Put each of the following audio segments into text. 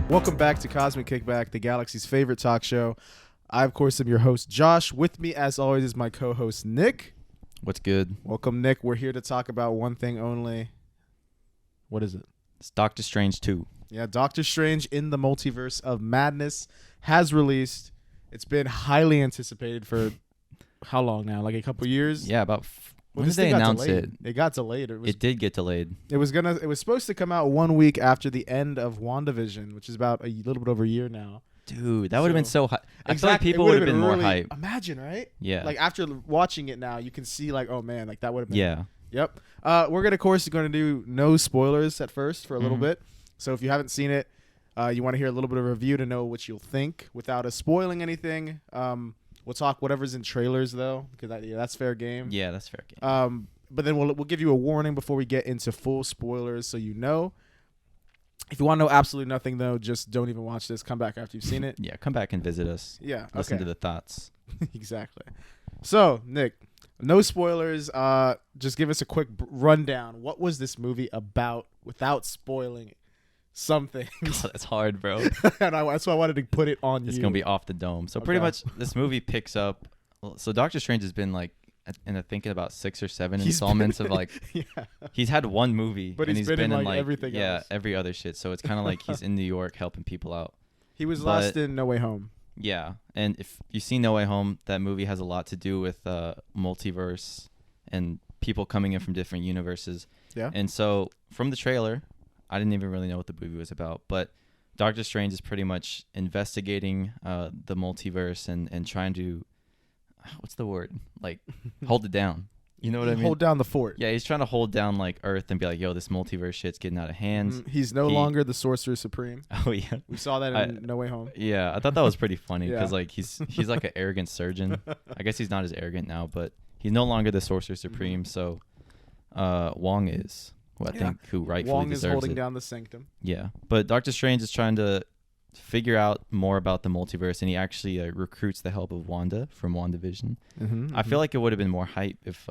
Welcome back to Cosmic Kickback, the galaxy's favorite talk show. I, of course, am your host, Josh. With me, as always, is my co-host, Nick. What's good? Welcome, Nick. We're here to talk about one thing only. What is it? It's Doctor Strange 2. Yeah, Doctor Strange in the Multiverse of Madness has released. It's been highly anticipated for how long now? Like a couple years? Yeah, about... When did they announce it? It got delayed. It did get delayed. It was supposed to come out 1 week after the end of WandaVision, which is about a little bit over a year now. Dude, that would have been so hype. I feel like Exactly. people would have been more really, hype. Imagine, right? Yeah. Like after watching it now, you can see like, oh man, like that would have been. Yeah. Yep. We're gonna, of course, going to do no spoilers at first for a little bit. So if you haven't seen it, you want to hear a little bit of a review to know what you'll think without us spoiling anything. We'll talk whatever's in trailers though, because that's fair game. Yeah, that's fair game. But then we'll give you a warning before we get into full spoilers, so you know. If you want to know absolutely nothing, though, just don't even watch this. Come back after you've seen it. Yeah, come back and visit us. Yeah, Listen to the thoughts. Exactly. So, Nick, no spoilers. Just give us a quick rundown. What was this movie about without spoiling something? God, that's hard, bro. And that's why I wanted to put it on you. It's going to be off the dome. So pretty much this movie picks up. So Doctor Strange has been like, and I think about 6 or 7 installments of like, he's had one movie, but and he's been in like everything else. Yeah, every other shit. So it's kind of like he's in New York helping people out. He was last in No Way Home. Yeah, and if you see No Way Home, that movie has a lot to do with multiverse and people coming in from different universes. Yeah. And so from the trailer, I didn't even really know what the movie was about, but Doctor Strange is pretty much investigating the multiverse and trying to, what's the word? Like, hold it down. You know what I mean? Hold down the fort. Yeah, he's trying to hold down like Earth and be like, yo, this multiverse shit's getting out of hand. He's no longer the Sorcerer Supreme. Oh yeah, we saw that in No Way Home. Yeah, I thought that was pretty funny because Yeah. like he's like an arrogant surgeon. I guess he's not as arrogant now, but he's no longer the Sorcerer Supreme. So Wong is, who I think who rightfully Wong deserves is holding it. down the sanctum. Yeah, but Doctor Strange is trying to figure out more about the multiverse, and he actually recruits the help of Wanda from WandaVision. I feel like it would have been more hype if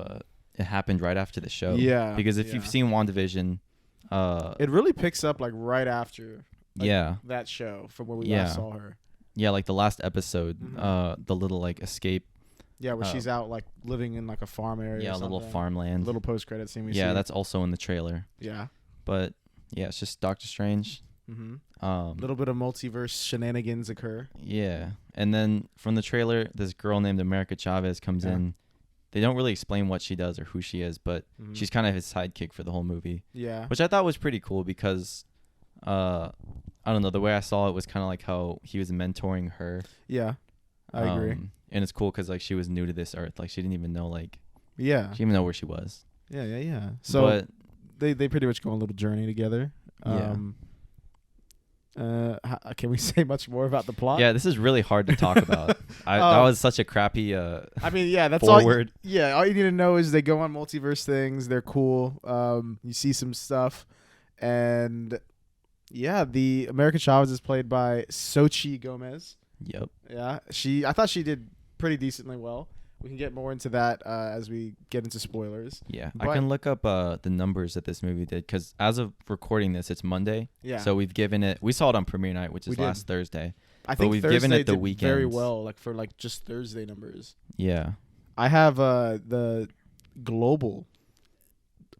it happened right after the show. Yeah, because if you've seen WandaVision, it really picks up like right after. Like, that show from where we last saw her. Yeah, like the last episode, the little like escape. Yeah, where she's out like living in like a farm area. Yeah, or a little something. farmland. Little post credit scene. Yeah, that's also in the trailer. Yeah. But yeah, it's just Doctor Strange. A little bit of multiverse shenanigans occur. Yeah, and then from the trailer, this girl named America Chavez comes in. They don't really explain what she does or who she is, but she's kind of his sidekick for the whole movie. Yeah, which I thought was pretty cool because, I don't know, the way I saw it was kind of like how he was mentoring her. Yeah, I agree. And it's cool because like she was new to this earth, like she didn't even know she she didn't even know where she was. Yeah. So they pretty much go on a little journey together. Can we say much more about the plot? Yeah, this is really hard to talk about. That was such a crappy I mean, yeah, that's forward. All you need to know is they go on multiverse things. They're cool. You see some stuff. And yeah, the American Chavez is played by Xochitl Gomez. Yep. Yeah, I thought she did pretty decently well. We can get more into that as we get into spoilers. Yeah, but I can look up the numbers that this movie did because as of recording this, it's Monday. Yeah. So we've given it. We saw it on premiere night, which is last Thursday. I think we've Thursday given it the did weekend very well, like for like just Thursday numbers. Yeah. I have the global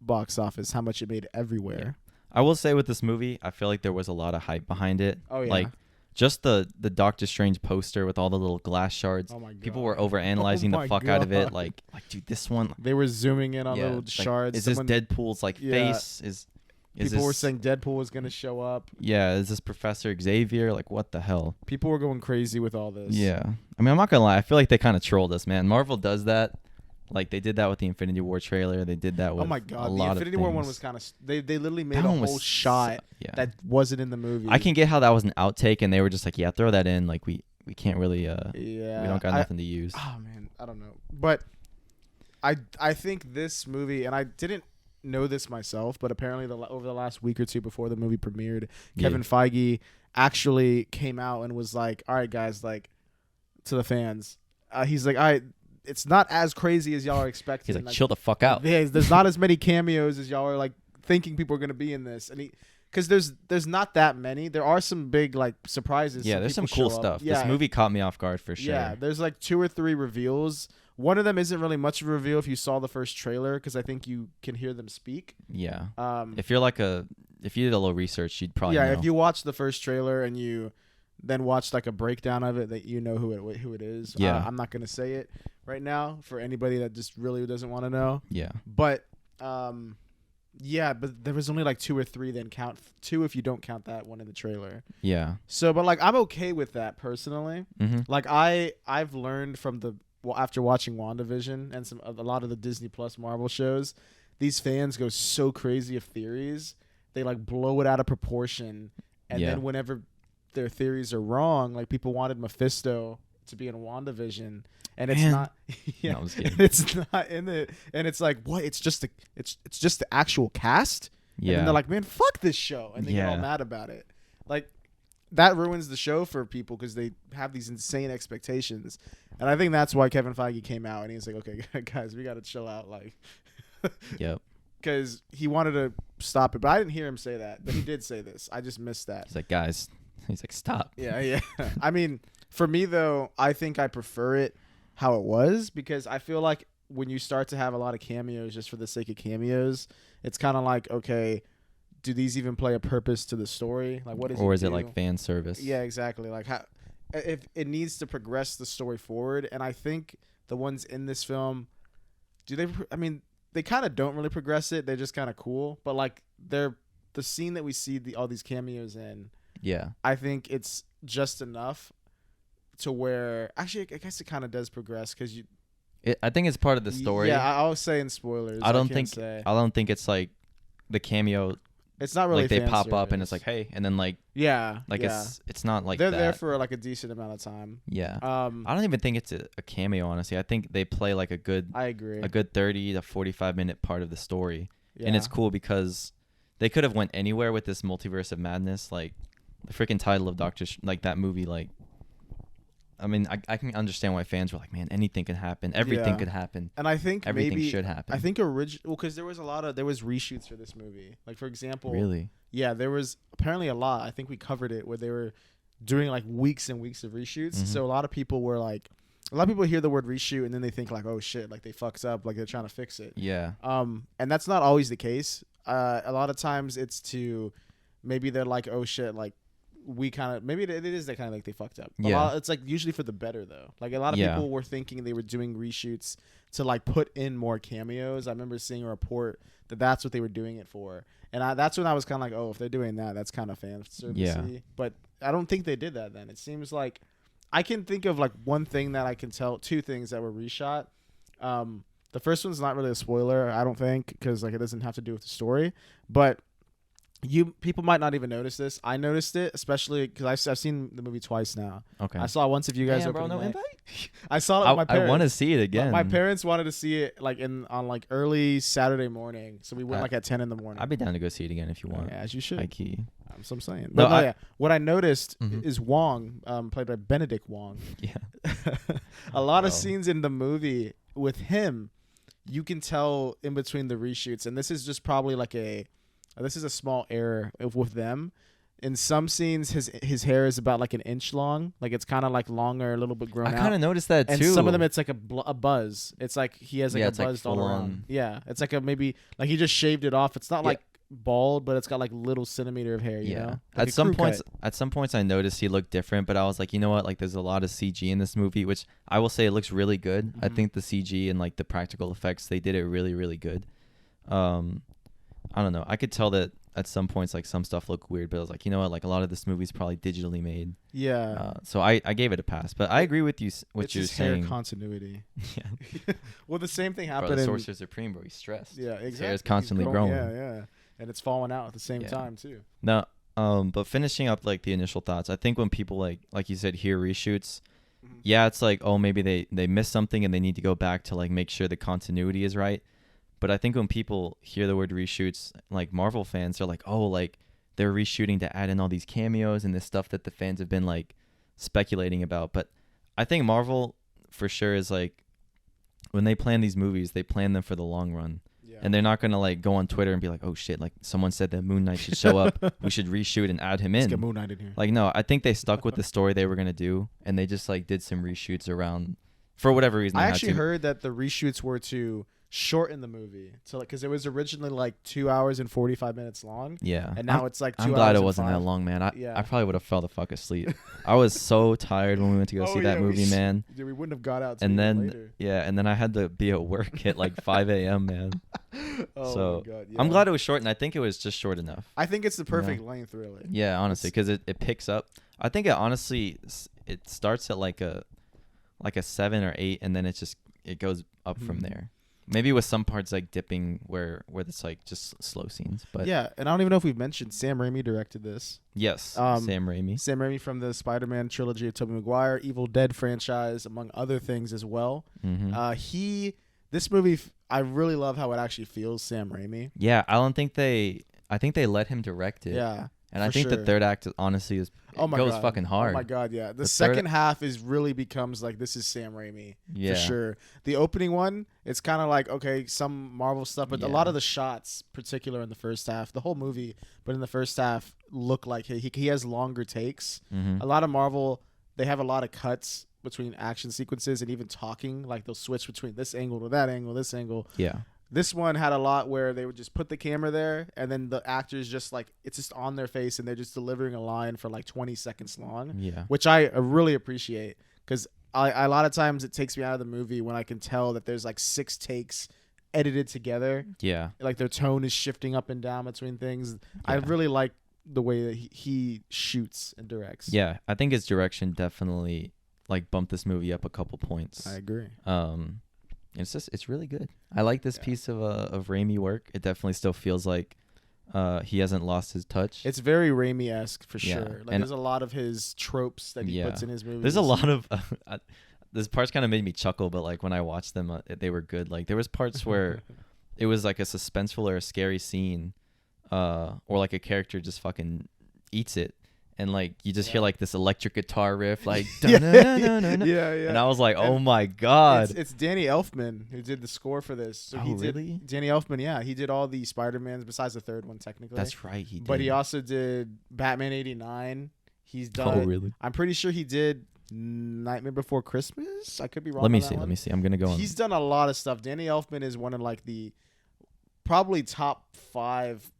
box office, how much it made everywhere. Yeah. I will say with this movie, I feel like there was a lot of hype behind it. Oh yeah. Like just the Doctor Strange poster with all the little glass shards. Oh my God. People were overanalyzing the fuck out of it. Like, dude, this one. They were zooming in on little shards. Is this Deadpool's face? People were saying Deadpool was gonna show up. Yeah, is this Professor Xavier? Like, what the hell? People were going crazy with all this. Yeah, I mean, I'm not gonna lie. I feel like they kind of trolled us, man. Marvel does that. Like they did that with the Infinity War trailer. They did that with oh my God, a the lot Infinity of War one things. was kind of they literally made a whole shot that wasn't in the movie. I can get how that was an outtake, and they were just like, yeah, throw that in. Like we can't really we don't got nothing to use. Oh man, I don't know, but I think this movie, and I didn't know this myself, but apparently over the last week or two before the movie premiered, Kevin Feige actually came out and was like, all right guys, like to the fans, he's like, all right, it's not as crazy as y'all are expecting. He's like, chill the fuck out. There's not as many cameos as y'all are like thinking people are going to be in this. And because there's not that many. There are some big like surprises. Yeah, there's some cool stuff. Yeah, This movie caught me off guard for sure. Yeah, there's like 2 or 3 reveals. One of them isn't really much of a reveal if you saw the first trailer, because I think you can hear them speak. Yeah. If you did a little research, you'd probably know. If you watch the first trailer and you then watch like a breakdown of it, that you know who it is. Yeah. I'm not gonna say it right now for anybody that just really doesn't want to know. Yeah. But yeah, but there was only like 2 or 3. Then count 2 if you don't count that one in the trailer. Yeah. So, but like I'm okay with that personally. Mm-hmm. Like I've learned from after watching WandaVision and a lot of the Disney Plus Marvel shows, these fans go so crazy of theories. They like blow it out of proportion, and then whenever their theories are wrong, like people wanted Mephisto to be in WandaVision, and it's not. Yeah, no, it's not in it, and it's like, what? It's just the actual cast. Yeah, and they're like, man, fuck this show, and they get all mad about it. Like that ruins the show for people because they have these insane expectations, and I think that's why Kevin Feige came out and he's like, okay, guys, we got to chill out, like. Yep. Because he wanted to stop it, but I didn't hear him say that. But he did say this. I just missed that. He's like, guys. He's like, stop. Yeah. I mean, for me though, I think I prefer it how it was, because I feel like when you start to have a lot of cameos just for the sake of cameos, it's kind of like, okay, do these even play a purpose to the story? Like, what is? Or is it like fan service? Yeah, exactly. Like, how if it needs to progress the story forward, and I think the ones in this film, they kind of don't really progress it. They're just kind of cool, but like the scene that we see all these cameos in. Yeah, I think it's just enough to where actually I guess it kind of does progress because I think it's part of the story. Yeah, I'll say in spoilers. I don't think it's like the cameo. It's not really like they pop up and it's like, hey, and then like it's not like they're there for like a decent amount of time. Yeah. I don't even think it's a cameo, honestly. I think they play like a good 30 to 45 minute part of the story. Yeah. And it's cool because they could have went anywhere with this Multiverse of Madness. Like the freaking title of like that movie, like I mean, I can understand why fans were like, man, anything can happen. Everything could happen. And I think everything should happen. I think because there was reshoots for this movie. Like, for example. Really? Yeah, there was apparently a lot. I think we covered it where they were doing like weeks and weeks of reshoots. Mm-hmm. So a lot of people hear the word reshoot and then they think like, oh shit, like they fucks up, like they're trying to fix it. Yeah. And that's not always the case. A lot of times it's maybe they're like, oh shit, like, maybe it is that kind of like they fucked up. It's like usually for the better though. Like a lot of people were thinking they were doing reshoots to like put in more cameos. I remember seeing a report that's what they were doing it for, and that's when I was kind of like, oh, if they're doing that, that's kind of fan servicey. Yeah. But I don't think they did that then. It seems like I can think of like one thing that I can tell, 2 things that were reshot. The first one's not really a spoiler, I don't think, because like it doesn't have to do with the story, but. People might not even notice this. I noticed it, especially because I've seen the movie twice now. Okay. I saw it once of you guys. Bro, no invite? I saw it with my parents. I want to see it again. My parents wanted to see it like on like early Saturday morning, so we went like at 10 in the morning. I'd be down to go see it again if you want. Yeah, as you should. High key. That's what I'm saying. But what I noticed is Wong, played by Benedict Wong. Yeah. A lot of scenes in the movie with him, you can tell in between the reshoots, and this is just probably like this is a small error with them. In some scenes, his hair is about like an inch long. Like it's kind of like longer, a little bit grown out. I kind of noticed that too. And some of them, it's like a buzz. It's like he has like a buzz all around. Yeah, it's like maybe like he just shaved it off. It's not like bald, but it's got like little centimeter of hair. You know. Like at some points, I noticed he looked different, but I was like, you know what? Like, there's a lot of CG in this movie, which I will say it looks really good. Mm-hmm. I think the CG and like the practical effects, they did it really, really good. I don't know. I could tell that at some points, like some stuff looked weird, but I was like, you know what? Like a lot of this movie is probably digitally made. Yeah. So I gave it a pass, but I agree with you. What you're saying. Hair continuity. Yeah. Well, the same thing happened. Bro, the Sorcerer Supreme, bro, he's stressed. Yeah, exactly. His hair is constantly growing. Yeah, and it's falling out at the same time too. No. But finishing up like the initial thoughts, I think when people like you said, hear reshoots. Yeah, it's like, oh, maybe they missed something and they need to go back to like make sure the continuity is right. But I think when people hear the word reshoots, like Marvel fans, they're like, oh, like they're reshooting to add in all these cameos and this stuff that the fans have been like speculating about. But I think Marvel for sure is like, when they plan these movies, they plan them for the long run. And they're not gonna like go on Twitter and be like, oh shit, like someone said that Moon Knight should show up. We should reshoot and add him Let's in. get Moon Knight in here. Like, no, I think they stuck with the story they were gonna do, and they just like did some reshoots around for whatever reason. I actually heard that the reshoots were to shorten the movie, so like because it was originally like 2 hours and 45 minutes long. Yeah, and now it's like 2 I'm hours glad it and wasn't 5. that long, man. Yeah. I probably would have fell the fuck asleep. I was so tired when we went to go see that movie, man. Dude, we wouldn't have got out. And then later. and then I had to be at work at like 5 a.m. man. Oh So my God, I'm glad it was short, and I think it was just short enough. I think it's the perfect length, really. Yeah, honestly, because it picks up. I think it honestly it starts at like a 7 or 8, and then it goes up from there. Maybe with some parts like dipping where it's like just slow scenes. But yeah, and I don't even know if we've mentioned Sam Raimi directed this. Yes, Sam Raimi. Sam Raimi from the Spider-Man trilogy of Tobey Maguire, Evil Dead franchise, among other things as well. Mm-hmm. This movie, I really love how it actually feels Sam Raimi. Yeah, I think they let him direct it. Yeah. And I think the third act honestly goes fucking hard. Oh my God, yeah. The second half really becomes like, this is Sam Raimi for sure. The opening one, it's kind of like, okay, some Marvel stuff, but a lot of the shots, particular in the first half, the whole movie, but in the first half, look like he has longer takes. Mm-hmm. A lot of Marvel, they have a lot of cuts between action sequences and even talking. Like they'll switch between this angle to that angle, this angle. Yeah. This one had a lot where they would just put the camera there, and then the actors just like, it's just on their face, and they're just delivering a line for like 20 seconds long. Yeah. Which I really appreciate, because a lot of times it takes me out of the movie when I can tell that there's like 6 takes edited together. Yeah. Like their tone is shifting up and down between things. Yeah. I really like the way that he shoots and directs. Yeah. I think his direction definitely like bumped this movie up a couple points. I agree. It's really good. I like this piece of Raimi work. It definitely still feels like he hasn't lost his touch. It's very Raimi-esque for sure. Like and there's a lot of his tropes that he puts in his movies. There's a lot of this parts kind of made me chuckle, but like when I watched them, they were good. Like there was parts where it was like a suspenseful or a scary scene, or like a character just fucking eats it. And like you just hear like this electric guitar riff, like yeah. And I was like, "Oh my God!" It's Danny Elfman who did the score for this. So really? Danny Elfman, yeah, he did all the Spider-Mans besides the third one, technically. That's right, he did. But he also did Batman '89. He's done. Oh really? I'm pretty sure he did Nightmare Before Christmas. I could be wrong. Let me see. I'm gonna go on. He's done a lot of stuff. Danny Elfman is one of like the probably top 5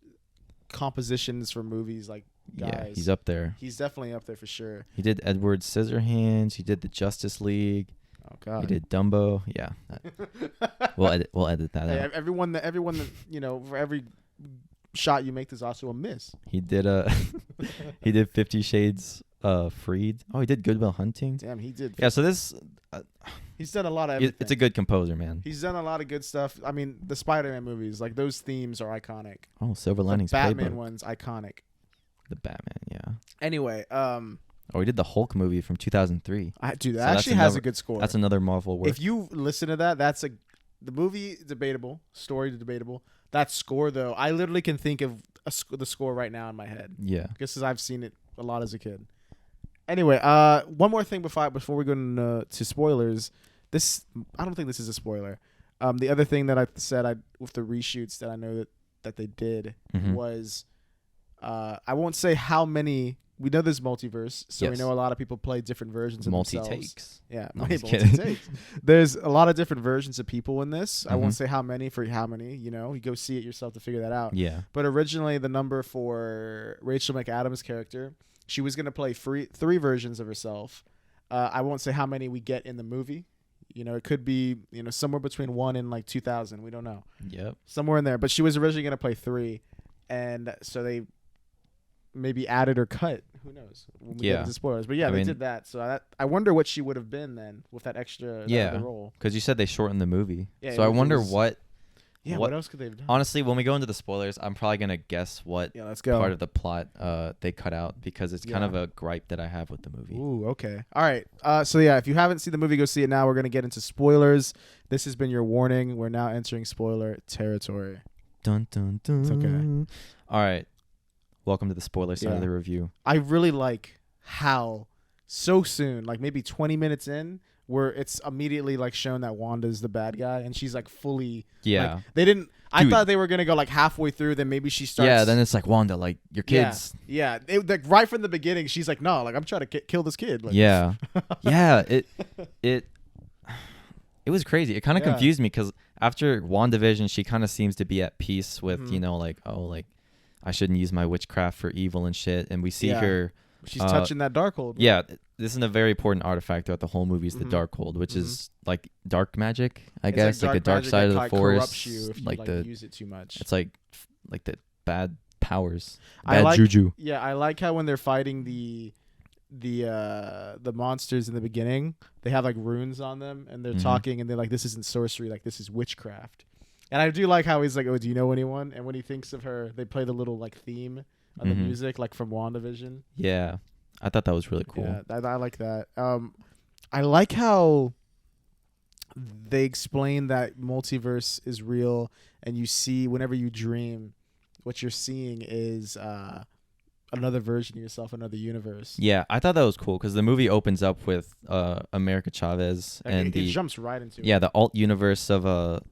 compositions for movies, like. Guys. Yeah, he's up there. He's definitely up there for sure. He did Edward Scissorhands. He did the Justice League. Oh God. He did Dumbo. Yeah. We'll edit that out. Everyone that for every shot you make, there's also a miss. He did he did 50 Shades Freed. Oh, he did Good Will Hunting. Damn, he did. Yeah, so this he's done a lot of everything. It's a good composer, man. He's done a lot of good stuff. I mean, the Spider-Man movies, like those themes are iconic. Oh, Silver Linings The Batman Playbook. one's iconic. The Batman, yeah. Anyway, oh, he did the Hulk movie from 2003. Dude, that actually has a good score. That's another Marvel work. If you listen to that, the movie debatable, story debatable. That score though, I literally can think of the score right now in my head. Yeah, because I've seen it a lot as a kid. Anyway, one more thing before we go to spoilers. I don't think this is a spoiler. The other thing that I said with the reshoots that I know that they did was. I won't say how many. We know there's multiverse, so we know a lot of people play different versions of themselves. Multi-takes. Yeah, no, multi-takes. There's a lot of different versions of people in this. I won't say how many for how many. You go see it yourself to figure that out. Yeah. But originally, the number for Rachel McAdams' character, she was going to play 3 versions of herself. I won't say how many we get in the movie. It could be somewhere between 1 and like 2,000. We don't know. Yep. Somewhere in there, but she was originally going to play 3, and so they. Maybe added or cut. Who knows? When we get into spoilers. But yeah, they did that. So I wonder what she would have been then with that extra role. Because you said they shortened the movie. Yeah, so I wonder what. Yeah, what else could they have done? Honestly, when we go into the spoilers, I'm probably gonna guess what let's go. part of the plot they cut out, because it's kind of a gripe that I have with the movie. Ooh, okay. All right. So yeah, if you haven't seen the movie, go see it now. We're gonna get into spoilers. This has been your warning. We're now entering spoiler territory. Dun dun dun. It's okay. All right. Welcome to the spoiler side of the review. I really like how so soon, like maybe 20 minutes in, where it's immediately like shown that Wanda's the bad guy, and she's like fully. Yeah. Like, they didn't. I Dude. thought they were gonna go like halfway through, then maybe she starts. Yeah. Then it's like Wanda, like your kids. Yeah. Like right from the beginning, she's like, no, like I'm trying to kill this kid. Like, Yeah. Yeah. It was crazy. It kind of confused me because after WandaVision, she kind of seems to be at peace with, like, oh, like, I shouldn't use my witchcraft for evil and shit. And we see her. She's touching that Darkhold. Yeah. This is a very important artifact throughout the whole movie is the Darkhold, which is like dark magic, I guess. Like a dark side of the force. You if like you use it too much. It's like the bad powers. Bad juju. Yeah, I like how when they're fighting the monsters in the beginning, they have like runes on them and they're talking and they're like, this isn't sorcery, like this is witchcraft. And I do like how he's like, oh, do you know anyone? And when he thinks of her, they play the little like theme of the music, like from WandaVision. Yeah, I thought that was really cool. Yeah, I like that. I like how they explain that multiverse is real, and you see whenever you dream, what you're seeing is another version of yourself, another universe. Yeah, I thought that was cool because the movie opens up with America Chavez and it jumps right into the alt universe of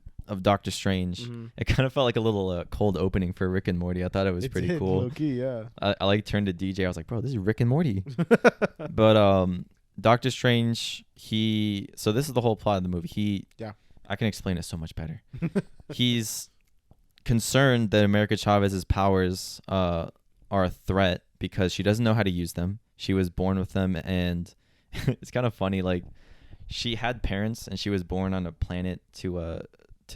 Doctor Strange. It kind of felt like a little cold opening for Rick and Morty. I thought it was pretty cool. Low-key, yeah. I like turned to DJ. I was like, bro, this is Rick and Morty. But Doctor Strange, so this is the whole plot of the movie. I can explain it so much better. He's concerned that America Chavez's powers are a threat because she doesn't know how to use them. She was born with them, and it's kind of funny. Like, she had parents, and she was born on a planet to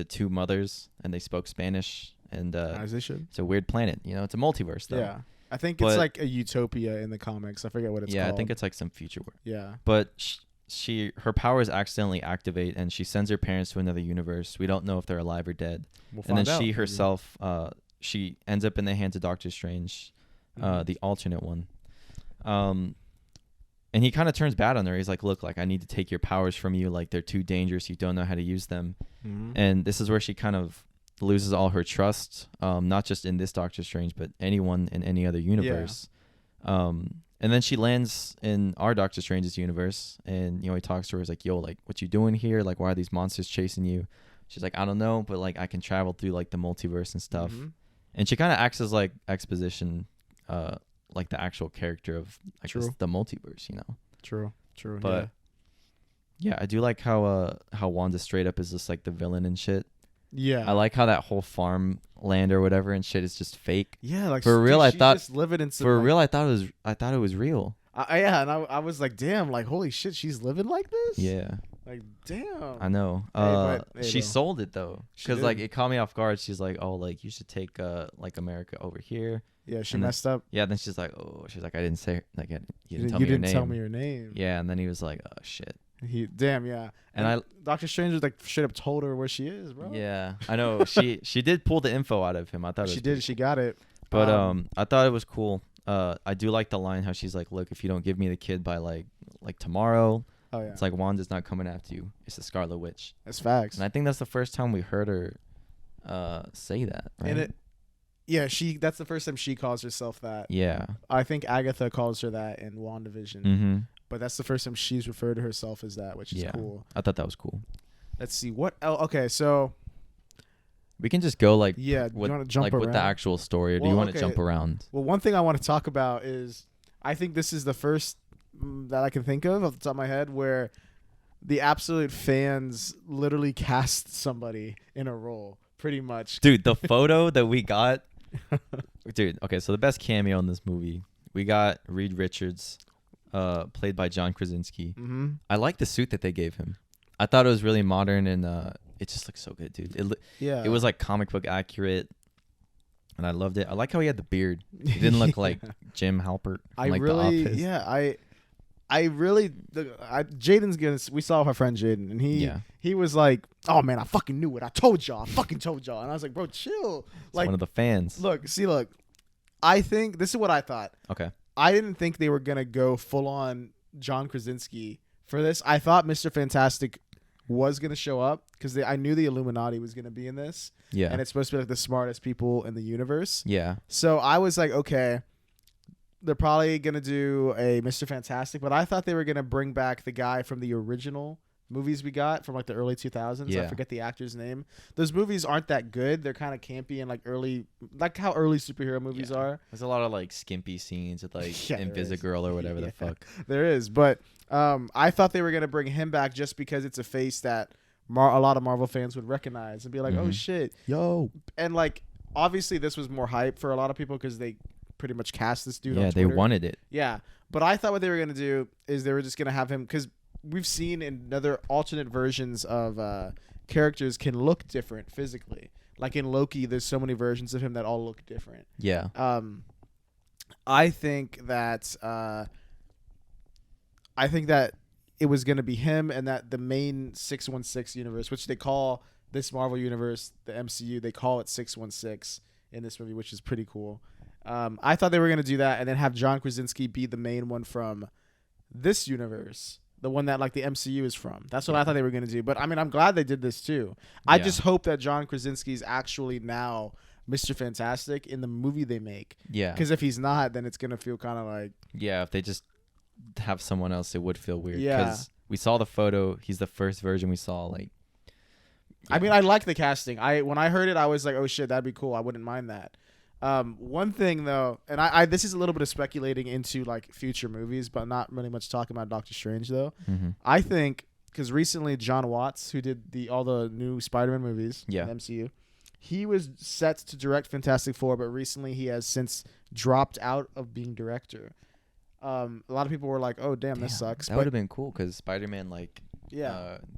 two mothers, and they spoke Spanish. And as they should. It's a weird planet, it's a multiverse, though. Yeah, I think it's like a utopia in the comics. I forget what it's called. Yeah, I think it's like some future world. Yeah, but her powers accidentally activate, and she sends her parents to another universe. We don't know if they're alive or dead. And then she herself, she ends up in the hands of Doctor Strange, the alternate one. And he kind of turns bad on her. He's like, look, like, I need to take your powers from you. Like, they're too dangerous. You don't know how to use them. And this is where she kind of loses all her trust, not just in this Doctor Strange, but anyone in any other universe. And then she lands in our Doctor Strange's universe, and he talks to her. He's like, yo, like, what you doing here? Like, why are these monsters chasing you? She's like, I don't know, but like, I can travel through like the multiverse and stuff. And she kind of acts as like exposition, like the actual character of the multiverse, True. But yeah, I do like how Wanda straight up is just like the villain and shit. Yeah, I like how that whole farmland or whatever and shit is just fake. Yeah, like, for real, I thought just living in some, for real, I thought it was real. Yeah, and I was like, damn, like, holy shit, she's living like this. Yeah, like, damn. I know. She sold it though, because like it caught me off guard. She's like, oh, like, you should take like America over here. Yeah, she messed up. Yeah, then she's like, I didn't say, like, you didn't tell me your name. Yeah, and then he was like, oh shit. Yeah. And Doctor Strange was like straight up told her where she is, bro. Yeah, I know. she did pull the info out of him. I thought she did. She got it. But I thought it was cool. I do like the line how she's like, look, if you don't give me the kid by like tomorrow, it's like Wanda's not coming after you. It's the Scarlet Witch. That's facts. And I think that's the first time we heard her say that. Right? And that's the first time she calls herself that. Yeah. I think Agatha calls her that in WandaVision. But that's the first time she's referred to herself as that, which is cool. I thought that was cool. Let's see what else. Okay, so we can just go like do you want to jump around? with the actual story, or do you want to jump around? Well, one thing I want to talk about is I think this is the first that I can think of off the top of my head where the absolute fans literally cast somebody in a role, pretty much. Dude, the photo that we got. Dude, okay, so the best cameo in this movie, we got Reed Richards, played by John Krasinski. I like the suit that they gave him. I thought it was really modern, and it just looks so good, dude. It was like comic book accurate, and I loved it. I like how he had the beard. He didn't look like Jim Halpert from The Office. Jaden's gonna. We saw our friend Jaden, and he was like, "Oh man, I fucking knew it. I told y'all. I fucking told y'all." And I was like, "Bro, chill." It's like one of the fans. Look. I think this is what I thought. Okay. I didn't think they were gonna go full on John Krasinski for this. I thought Mr. Fantastic was gonna show up because I knew the Illuminati was gonna be in this. Yeah. And it's supposed to be like the smartest people in the universe. Yeah. So I was like, okay, they're probably gonna do a Mr. Fantastic, but I thought they were gonna bring back the guy from the original movies we got from like the early 2000s. I Yeah. forget the actor's name. Those movies aren't that good. They're kind of campy and like how early superhero movies Yeah. are. There's a lot of like skimpy scenes with like Yeah, there is. Invisigirl or whatever the fuck. There is, but I thought they were gonna bring him back just because it's a face that a lot of Marvel fans would recognize and be like, oh shit, Yo. and like obviously this was more hype for a lot of people because they pretty much cast this dude. Yeah, on they Twitter. wanted it. Yeah, but I thought what they were gonna do is they were just gonna have him because we've seen in other alternate versions of characters can look different physically. Like in Loki, there's so many versions of him that all look different. Yeah. I think that it was going to be him, and that the main 616 universe, which they call this Marvel universe, the MCU, they call it 616 in this movie, which is pretty cool. I thought they were going to do that and then have John Krasinski be the main one from this universe, the one that like the MCU is from. That's what I thought they were going to do. But I mean, I'm glad they did this too. I just hope that John Krasinski is actually now Mr. Fantastic in the movie they make. Yeah. Because if he's not, then it's going to feel kind of like... Yeah, if they just have someone else, it would feel weird. Yeah. Because we saw the photo. He's the first version we saw. Like, yeah. I mean, I like the casting. When I heard it, I was like, oh shit, that'd be cool. I wouldn't mind that. One thing though, and I this is a little bit of speculating into like future movies, but not really much talking about Doctor Strange though. I think because recently John Watts, who did all the new Spider-Man movies in the MCU, he was set to direct Fantastic Four, but recently he has since dropped out of being director. A lot of people were like, "Oh, damn, this sucks." That would have been cool because Spider-Man, like, he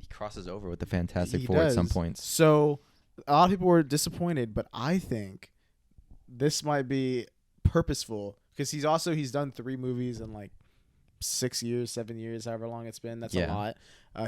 crosses over with the Fantastic Four at some points. So a lot of people were disappointed, but I think this might be purposeful because he's done 3 movies in like 6 years, 7 years, however long it's been. That's a lot.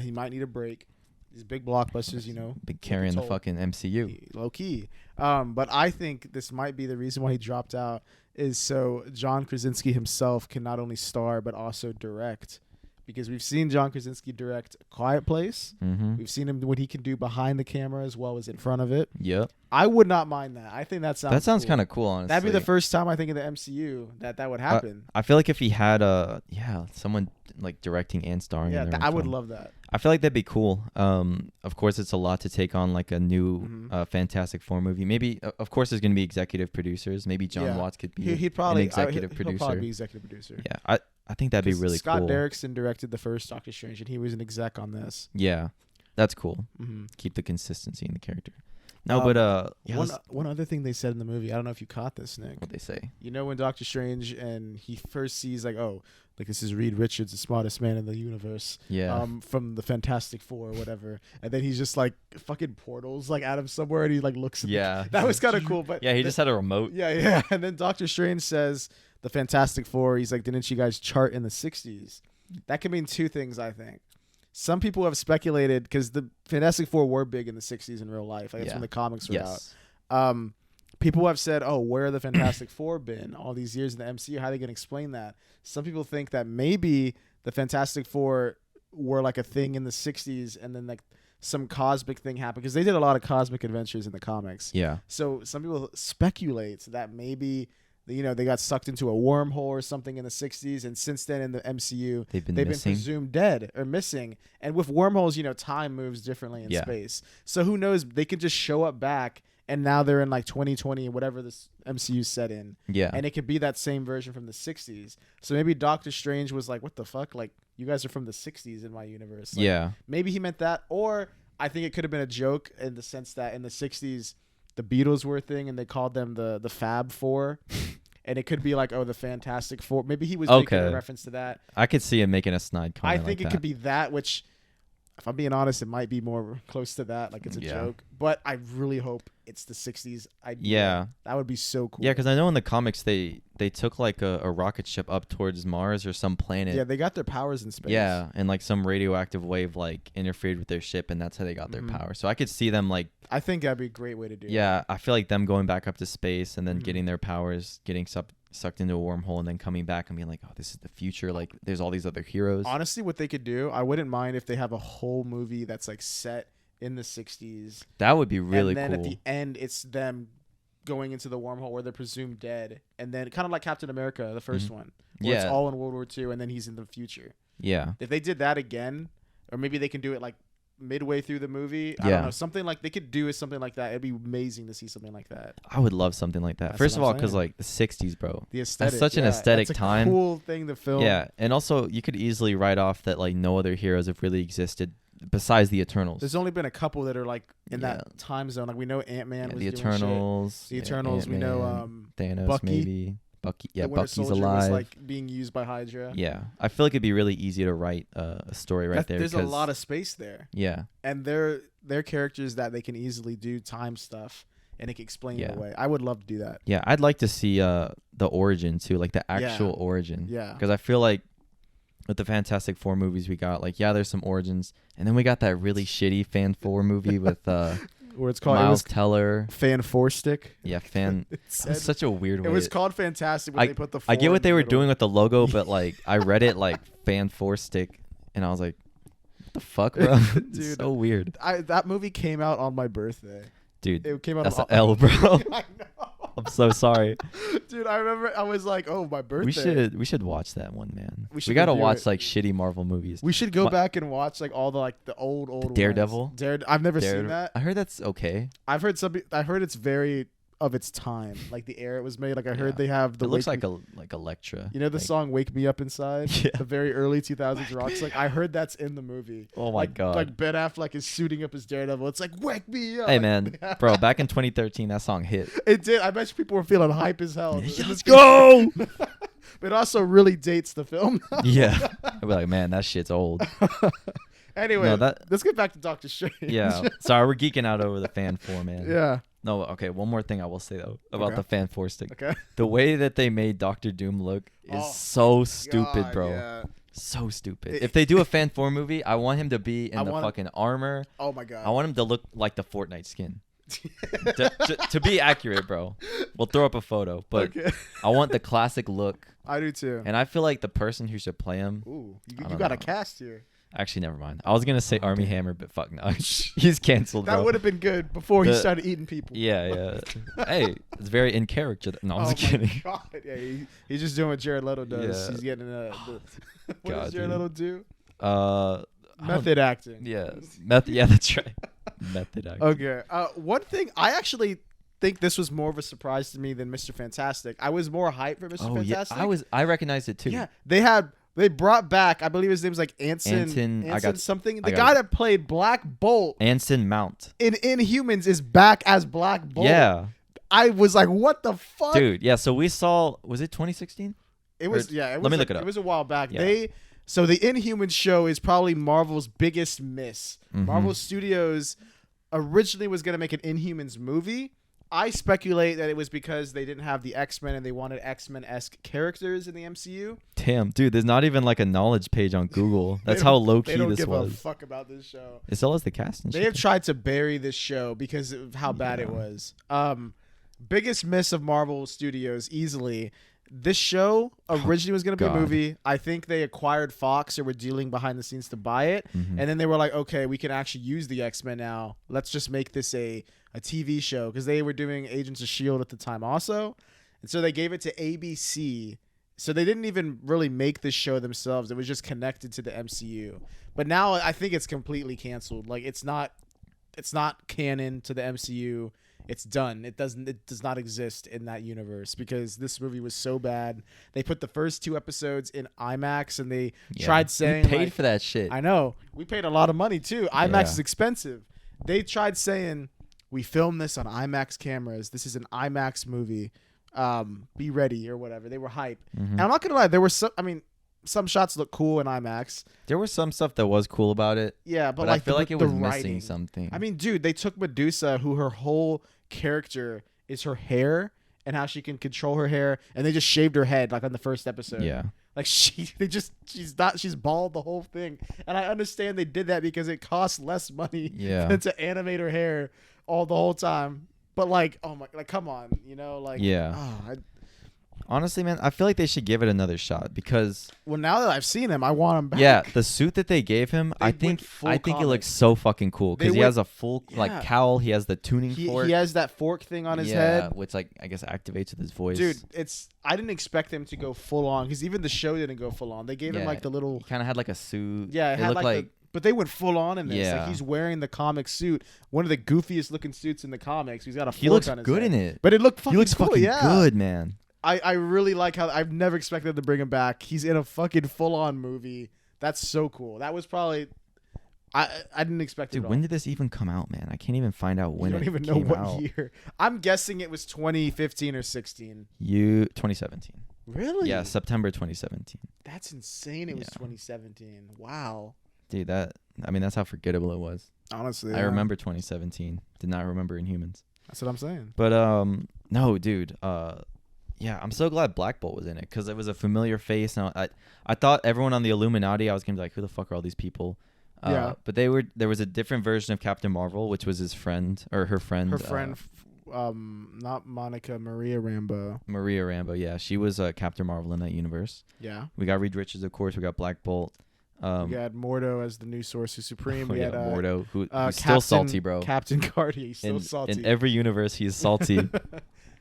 He might need a break. These big blockbusters, you know, big carrying the fucking MCU, low key. But I think this might be the reason why he dropped out, is so John Krasinski himself can not only star but also direct. Because we've seen John Krasinski direct A Quiet Place. We've seen him what he can do behind the camera as well as in front of it. Yep. I would not mind that. I think that sounds cool. Kind of cool, honestly. That'd be the first time I think in the MCU that would happen. I feel like if he had someone like directing and starring. Yeah, I would love that. I feel like that'd be cool. Of course, it's a lot to take on like a new Fantastic Four movie. Maybe, of course, there's going to be executive producers. Maybe John Watts could be he'd probably, an executive he'll producer. Probably be executive producer. Yeah, I think that'd be really Scott cool. Scott Derrickson directed the first Doctor Strange, and he was an exec on this. Yeah, that's cool. Keep the consistency in the character. No, but one other thing they said in the movie, I don't know if you caught this, Nick. What they say? You know when Doctor Strange and he first sees like, oh, like this is Reed Richards, the smartest man in the universe. Yeah. From the Fantastic Four or whatever, and then he's just like fucking portals like out of somewhere, and he like looks. At that was kind of cool. But he just had a remote. Yeah. And then Doctor Strange says the Fantastic Four. He's like, didn't you guys chart in the '60s? That could mean 2 things, I think. Some people have speculated because the Fantastic Four were big in the '60s in real life. Like that's when the comics were out. People have said, "Oh, where are the Fantastic Four been all these years in the MCU? How are they going to explain that?" Some people think that maybe the Fantastic Four were like a thing in the '60s, and then like some cosmic thing happened because they did a lot of cosmic adventures in the comics. Yeah. So some people speculate that maybe they got sucked into a wormhole or something in the '60s, and since then in the MCU they've been presumed dead or missing. And with wormholes, time moves differently in space. So who knows? They could just show up back. And now they're in like 2020 and whatever this MCU set in. Yeah. And it could be that same version from the 60s. So maybe Doctor Strange was like, what the fuck? Like, you guys are from the 60s in my universe. Like, maybe he meant that. Or I think it could have been a joke in the sense that in the 60s, the Beatles were a thing and they called them the Fab Four. And it could be like, oh, the Fantastic Four. Maybe he was making a reference to that. I could see him making a snide comment. I think it could be that, which... If I'm being honest, it might be more close to that. Like it's a joke, but I really hope it's the 60s idea. Yeah, that would be so cool. Yeah, because I know in the comics they took like a rocket ship up towards Mars or some planet. Yeah, they got their powers in space. Yeah, and like some radioactive wave like interfered with their ship, and that's how they got their power. So I could see them like. I think that'd be a great way to do it. Yeah, I feel like them going back up to space and then getting their powers, getting sucked into a wormhole and then coming back and being like, oh, this is the future. Like, there's all these other heroes. Honestly, what they could do, I wouldn't mind if they have a whole movie that's like set in the 60s. That would be really cool. And then at the end, it's them going into the wormhole where they're presumed dead. And then kind of like Captain America, the first one. Where it's all in World War II and then he's in the future. Yeah. If they did that again, or maybe they can do it like midway through the movie. I Yeah. don't know, something like they could do is something like that. It'd be amazing to see something like that. I would love something like that. That's First what of I'm all, because saying. like the '60s, bro. The aesthetic, such an aesthetic that's a time. cool thing to film. Yeah, and also you could easily write off that like no other heroes have really existed besides the Eternals. There's only been a couple that are like in Yeah. that time zone. Like we know Ant-Man was the doing Eternals. shit. The Eternals. We know Thanos, Bucky. maybe. Bucky. Yeah, the Winter Bucky's Soldier alive. was like being used by Hydra. Yeah, I feel like it'd be really easy to write a story right there. There's a lot of space there. Yeah, And they're characters that they can easily do time stuff and it can explain it Yeah. away. I would love to do that. yeah. I'd like to see the origin too, like the actual origin. Yeah. Because I feel like with the Fantastic Four movies we got, like there's some origins, and then we got that really shitty Fan Four movie with Where it's called Miles Teller. Fan Four Stick. Yeah, Fan. That's such a weird way. It was called Fantastic when they put the I get four what in they the were middle. doing with the logo, but like I read it like Fan Four Stick, and I was like, "What the fuck, bro?" It's Dude. so weird, That movie came out on my birthday. dude. It came out That's on an L, bro. I know. I'm so sorry. Dude, I remember I was like, "Oh, my birthday." We should watch that one, man. We We should gotta review watch it. like shitty Marvel movies. We should go What- back and watch like all the old ones. Daredevil? I've never seen Daredevil. that. I heard that's okay. I've heard it's very of its time, like the era it was made. Like I heard Yeah. they have the It looks Wake like Me- Elektra. you know the like, song "Wake Me Up Inside," Yeah. the very early 2000s rocks. Like I heard that's in the movie. Oh my like, god. Like Ben Affleck is suiting up as Daredevil. It's like "Wake Me Up." Hey man, bro, back in 2013, that song hit. It did. I bet you people were feeling hype as hell. Let's go. But it also really dates the film. Yeah, I'd be like, man, that shit's old. Anyway, No, that- let's get back to Doctor Strange. Yeah, sorry, we're geeking out over the Fan Four, man. Yeah. No, okay. One more thing I will say though about Okay. the Fan Four stick. Okay. The way that they made Doctor Doom look is Oh, so stupid, God, bro. yeah. So stupid. It- If they do a Fan Four movie, I want him to be in I the want him- fucking armor. Oh my god. I want him to look like the Fortnite skin. to be accurate, bro. We'll throw up a photo, but Okay. I want the classic look. I do too. And I feel like the person who should play him. Ooh, I you don't got a know. cast here. Actually, never mind. I was gonna say Oh, Army damn. Hammer, but fuck no. He's canceled, That bro. would have been good before he The- started eating people. Yeah. Hey, it's very in character. No, I'm Oh just kidding. my god. Yeah, he's just doing what Jared Leto does. Yeah. He's getting what God, does Jared dude. Leto do? I don't- Method acting. Yeah, yeah, that's right. Method acting. Okay. One thing I actually think this was more of a surprise to me than Mr. Fantastic. I was more hyped for Mr. Oh yeah, Fantastic. I recognized it too. Yeah, they brought back. I believe his name's like Anson. I got- something. I The got guy it. that played Black Bolt Anson Mount. in Inhumans is back as Black Bolt. Yeah, I was like, what the fuck? dude. Yeah, so we saw. Was it 2016? It was Or- yeah. It was let me like- look it up. It was a while back. Yeah. So the Inhumans show is probably Marvel's biggest miss. Mhm. Marvel Studios originally was going to make an Inhumans movie. I speculate that it was because they didn't have the X-Men and they wanted X-Men-esque characters in the MCU. Damn, dude. There's not even like a knowledge page on Google. They That's don't- how low They key don't this give a was. fuck about this show. As well as the cast and They shit. have tried to bury this show because of how bad it Yeah. was. Biggest miss of Marvel Studios easily. This show originally was going to be a God. movie. I think they acquired Fox or were dealing behind the scenes to buy it. Mhm. And then they were like, okay, we can actually use the X-Men now. Let's just make this a TV show because they were doing Agents of S.H.I.E.L.D. at the time also. And so they gave it to ABC. So they didn't even really make this show themselves. It was just connected to the MCU. But now I think it's completely canceled. Like it's not canon to the MCU. It's done. It does not exist in that universe because this movie was so bad. They put the first 2 episodes in IMAX and they Yeah. tried saying we paid like, for that shit. I know. We paid a lot of money too. IMAX Yeah. is expensive. They tried saying we filmed this on IMAX cameras. This is an IMAX movie. Be ready or whatever. They were hype. Mhm. And I'm not gonna lie, there were some shots look cool in IMAX. There was some stuff that was cool about it, Yeah, but like I feel like it the was writing. missing something. I mean, dude, they took Medusa, who her whole character is her hair and how she can control her hair, and they just shaved her head like on the first episode. yeah. Like she's bald the whole thing. And I understand they did that because it costs less money Yeah. than to animate her hair the whole time. But like, oh my, like come on, like Yeah. oh, Honestly, man, I feel like they should give it another shot because well, now that I've seen him, I want him back. yeah, the suit that they gave him, They I went think full it comic. looks so fucking cool They because he went- has a full Yeah. like cowl. He has the tuning fork. He has that fork thing on his yeah, head. which like I guess activates with his voice. Dude, I didn't expect him to go full on because even the show didn't go full on. They gave him Yeah. like the little he kind of had like a suit. Yeah, it had looked like But they went full on in this. Yeah. Like, he's wearing the comic suit, one of the goofiest looking suits in the comics. He's got a fork He looks on his good head. in it. But it looked fucking He looks cool, fucking yeah. good, man. I really like how I've never expected to bring him back. He's in a fucking full on movie. That's so cool. That was probably I didn't expect it. Dude, at when all. did this even come out, man? I can't even find out when I don't it even know came what out. year. I'm guessing it was 2015 or 16. 2017. Really? Yeah, September 2017. That's insane. It was 2017. Wow. Dude, that's how forgettable it was. Honestly, I remember 2017. Did not remember Inhumans. That's what I'm saying. But no, dude. Yeah, I'm so glad Black Bolt was in it because it was a familiar face. And I thought everyone on the Illuminati, I was gonna be like, who the fuck are all these people? Yeah. But there was a different version of Captain Marvel, which was his friend or her friend. Her friend, not Monica, Maria Rambeau. Maria Rambeau. Yeah, she was Captain Marvel in that universe. Yeah. We got Reed Richards, of course. We got Black Bolt. We had Mordo as the new Sorcerer Supreme. We had Mordo, who's Captain, still salty, bro. Captain Carter, he's still salty. In every universe, he's salty.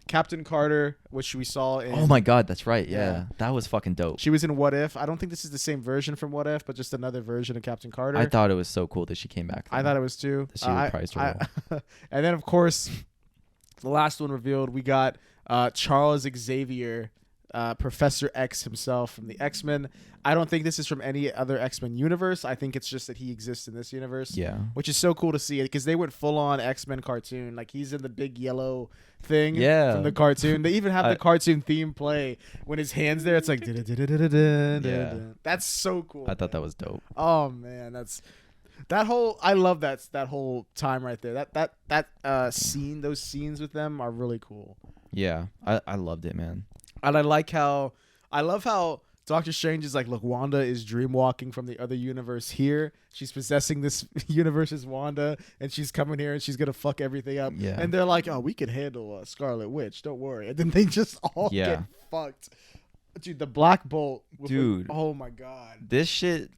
Captain Carter, which we saw in... Oh my god, that's right. Yeah. Yeah. That was fucking dope. She was in What If. I don't think this is the same version from What If, but just another version of Captain Carter. I thought it was so cool that she came back. I thought it was too. That she reprised her role. And then, of course, the last one revealed, we got Charles Xavier, Professor X himself from the X-Men. I don't think this is from any other X-Men universe. I think it's just that he exists in this universe. Yeah. Which is so cool to see because they went full on X-Men cartoon. Like, he's in the big yellow thing from the cartoon. They even have the cartoon theme play when his hand's there. It's like, yeah. That's so cool. I thought that was dope. Oh man, I love that whole time right there. That scene, those scenes with them are really cool. Yeah. I loved it, man. And I love how Doctor Strange is like, look, Wanda is dreamwalking from the other universe here. She's possessing this universe's Wanda, and she's coming here, and she's going to fuck everything up. Yeah. And they're like, oh, we can handle Scarlet Witch. Don't worry. And then they just all get fucked. Dude, the Black Bolt. Dude. Oh, my God. This shit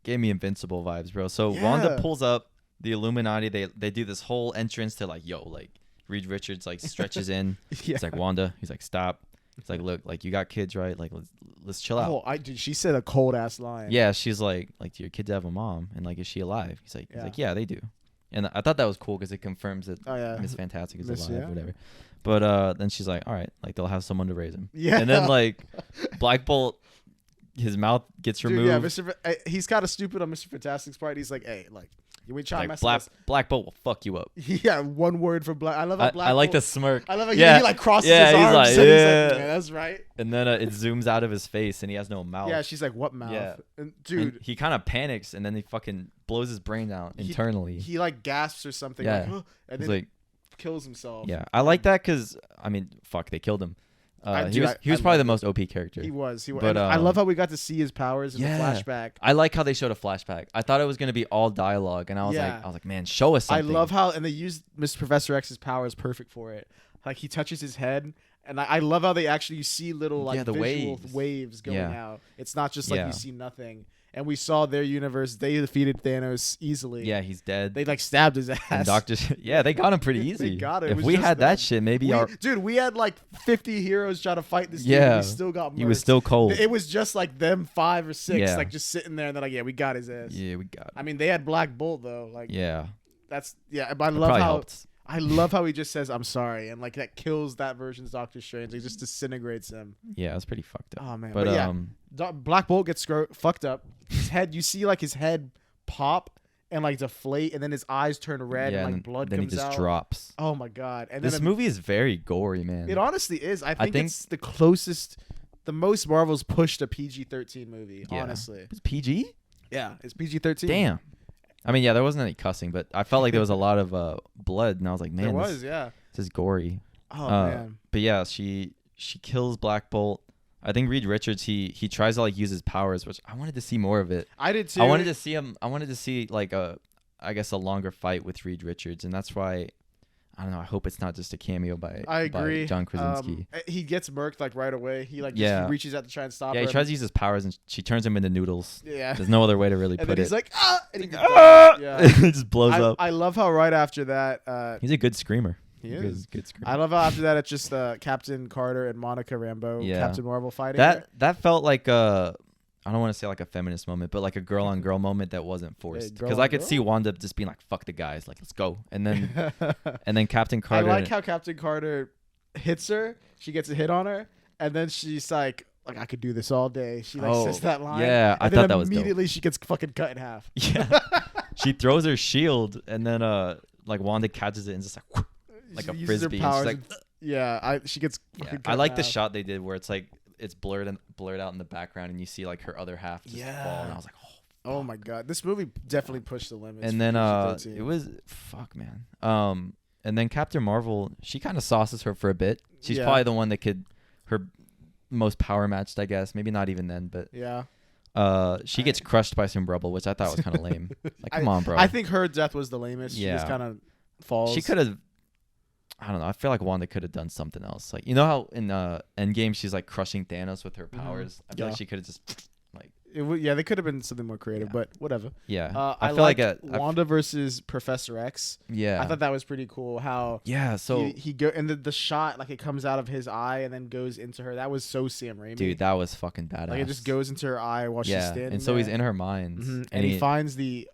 gave me Invincible vibes, bro. So Wanda pulls up the Illuminati. They do this whole entrance to like, yo, like Reed Richards like stretches in. He's like, Wanda. He's like, stop. It's like, look, like you got kids, right? Like let's chill out. Oh, she said a cold ass line. Yeah, she's like, do your kids have a mom? And like, is she alive? He's like, yeah, they do. And I thought that was cool because it confirms that Miss Fantastic is alive, whatever. But then she's like, all right, like they'll have someone to raise him. Yeah. And then like Black Bolt, his mouth gets removed. Dude, yeah, he's kind of stupid on Mr. Fantastic's part. He's like, hey, like, we try to mess with Black Bolt will fuck you up. Yeah, one word for Black. I love how Black I like Bolt, the smirk. I love how he like crosses his arms. He's like, yeah, that's right. And then it zooms out of his face and he has no mouth. Yeah, she's like, what mouth? Yeah. And, dude. And he kind of panics and then he fucking blows his brain out internally. He like gasps or something. Yeah. Like, oh, and then like, kills himself. Yeah, I like that because, I mean, fuck, they killed him. He was probably the most OP character. He was. But I love how we got to see his powers in the flashback. I like how they showed a flashback. I thought it was gonna be all dialogue, and I was like, man, show us something. I love how and they used Mr. Professor X's powers perfect for it. Like he touches his head, and I love how they actually you see little like the visual waves going out. It's not just like you see nothing. And we saw their universe. They defeated Thanos easily. Yeah, he's dead. They like stabbed his ass. And they got him pretty easy. They got him. If we had that shit, maybe we had like 50 heroes trying to fight this dude. And we still got murked. He was still cold. It was just like them 5 or 6, like just sitting there, and they're like, we got his ass. Yeah, we got him. I mean, they had Black Bolt though. Like, that's But I love how he just says, "I'm sorry," and like that kills that version's Doctor Strange. It just disintegrates him. Yeah, it's pretty fucked up. Oh man, but Black Bolt gets fucked up. His head, you see like his head pop and like deflate, and then his eyes turn red and like blood comes out. Then he just drops. Oh my god! And this movie is very gory, man. It honestly is. I think it's the closest, the most Marvel's pushed a PG-13 movie. Yeah. Honestly, it's PG. Yeah, it's PG-13. Damn. I mean, yeah, there wasn't any cussing, but I felt like there was a lot of blood, and I was like, man, this is gory. Oh man. But yeah, she kills Black Bolt. I think Reed Richards, he tries to like use his powers, which I wanted to see more of it. I did too. I wanted to see him. I wanted to see like a longer fight with Reed Richards, and that's why. I don't know. I hope it's not just a cameo by John Krasinski. He gets murked like right away. He like just reaches out to try and stop her. Yeah, he tries to use his powers, and she turns him into noodles. Yeah. There's no other way to really put it. And then he's like, ah! And he it just blows up. I love how right after that... he's a good screamer. He is. Good screamer. I love how after that it's just Captain Carter and Monica Rambeau, Captain Marvel fighting. That felt like I don't want to say like a feminist moment, but like a girl on girl moment that wasn't forced. Because girl I on could girl? see Wanda just being like, "Fuck the guys, like let's go," and then Captain Carter. I like how Captain Carter hits her. She gets a hit on her, and then she's like I could do this all day. She like says that line. Yeah, I and then thought that was dope. immediately she gets fucking cut in half. Yeah, she throws her shield, and then like Wanda catches it and just like She a uses her frisbee. And she's powers like, she gets fucking yeah. cut I like in the half. shot they did where it's like it's blurred out in the background, and you see like her other half just fall, and I was like, oh my god, this movie definitely pushed the limits. and for then PG-13. it was fuck man. And then Captain Marvel, she kind of sauces her for a bit. She's probably the one that could her most power matched, I guess. Maybe not even then, but yeah. She gets crushed by some rubble, which I thought was kind of lame. Like, come on, bro. I think her death was the lamest. Yeah. She just kind of falls. She could have. I don't know. I feel like Wanda could have done something else. Like, you know how in Endgame she's like crushing Thanos with her powers. I feel like she could have just like. They could have been something more creative, but whatever. Yeah. I feel like Wanda versus Professor X. Yeah. I thought that was pretty cool. How So he go and the shot like it comes out of his eye and then goes into her. That was so Sam Raimi. dude, that was fucking badass. Like it just goes into her eye while she's standing. And so there. he's in her mind, and he finds the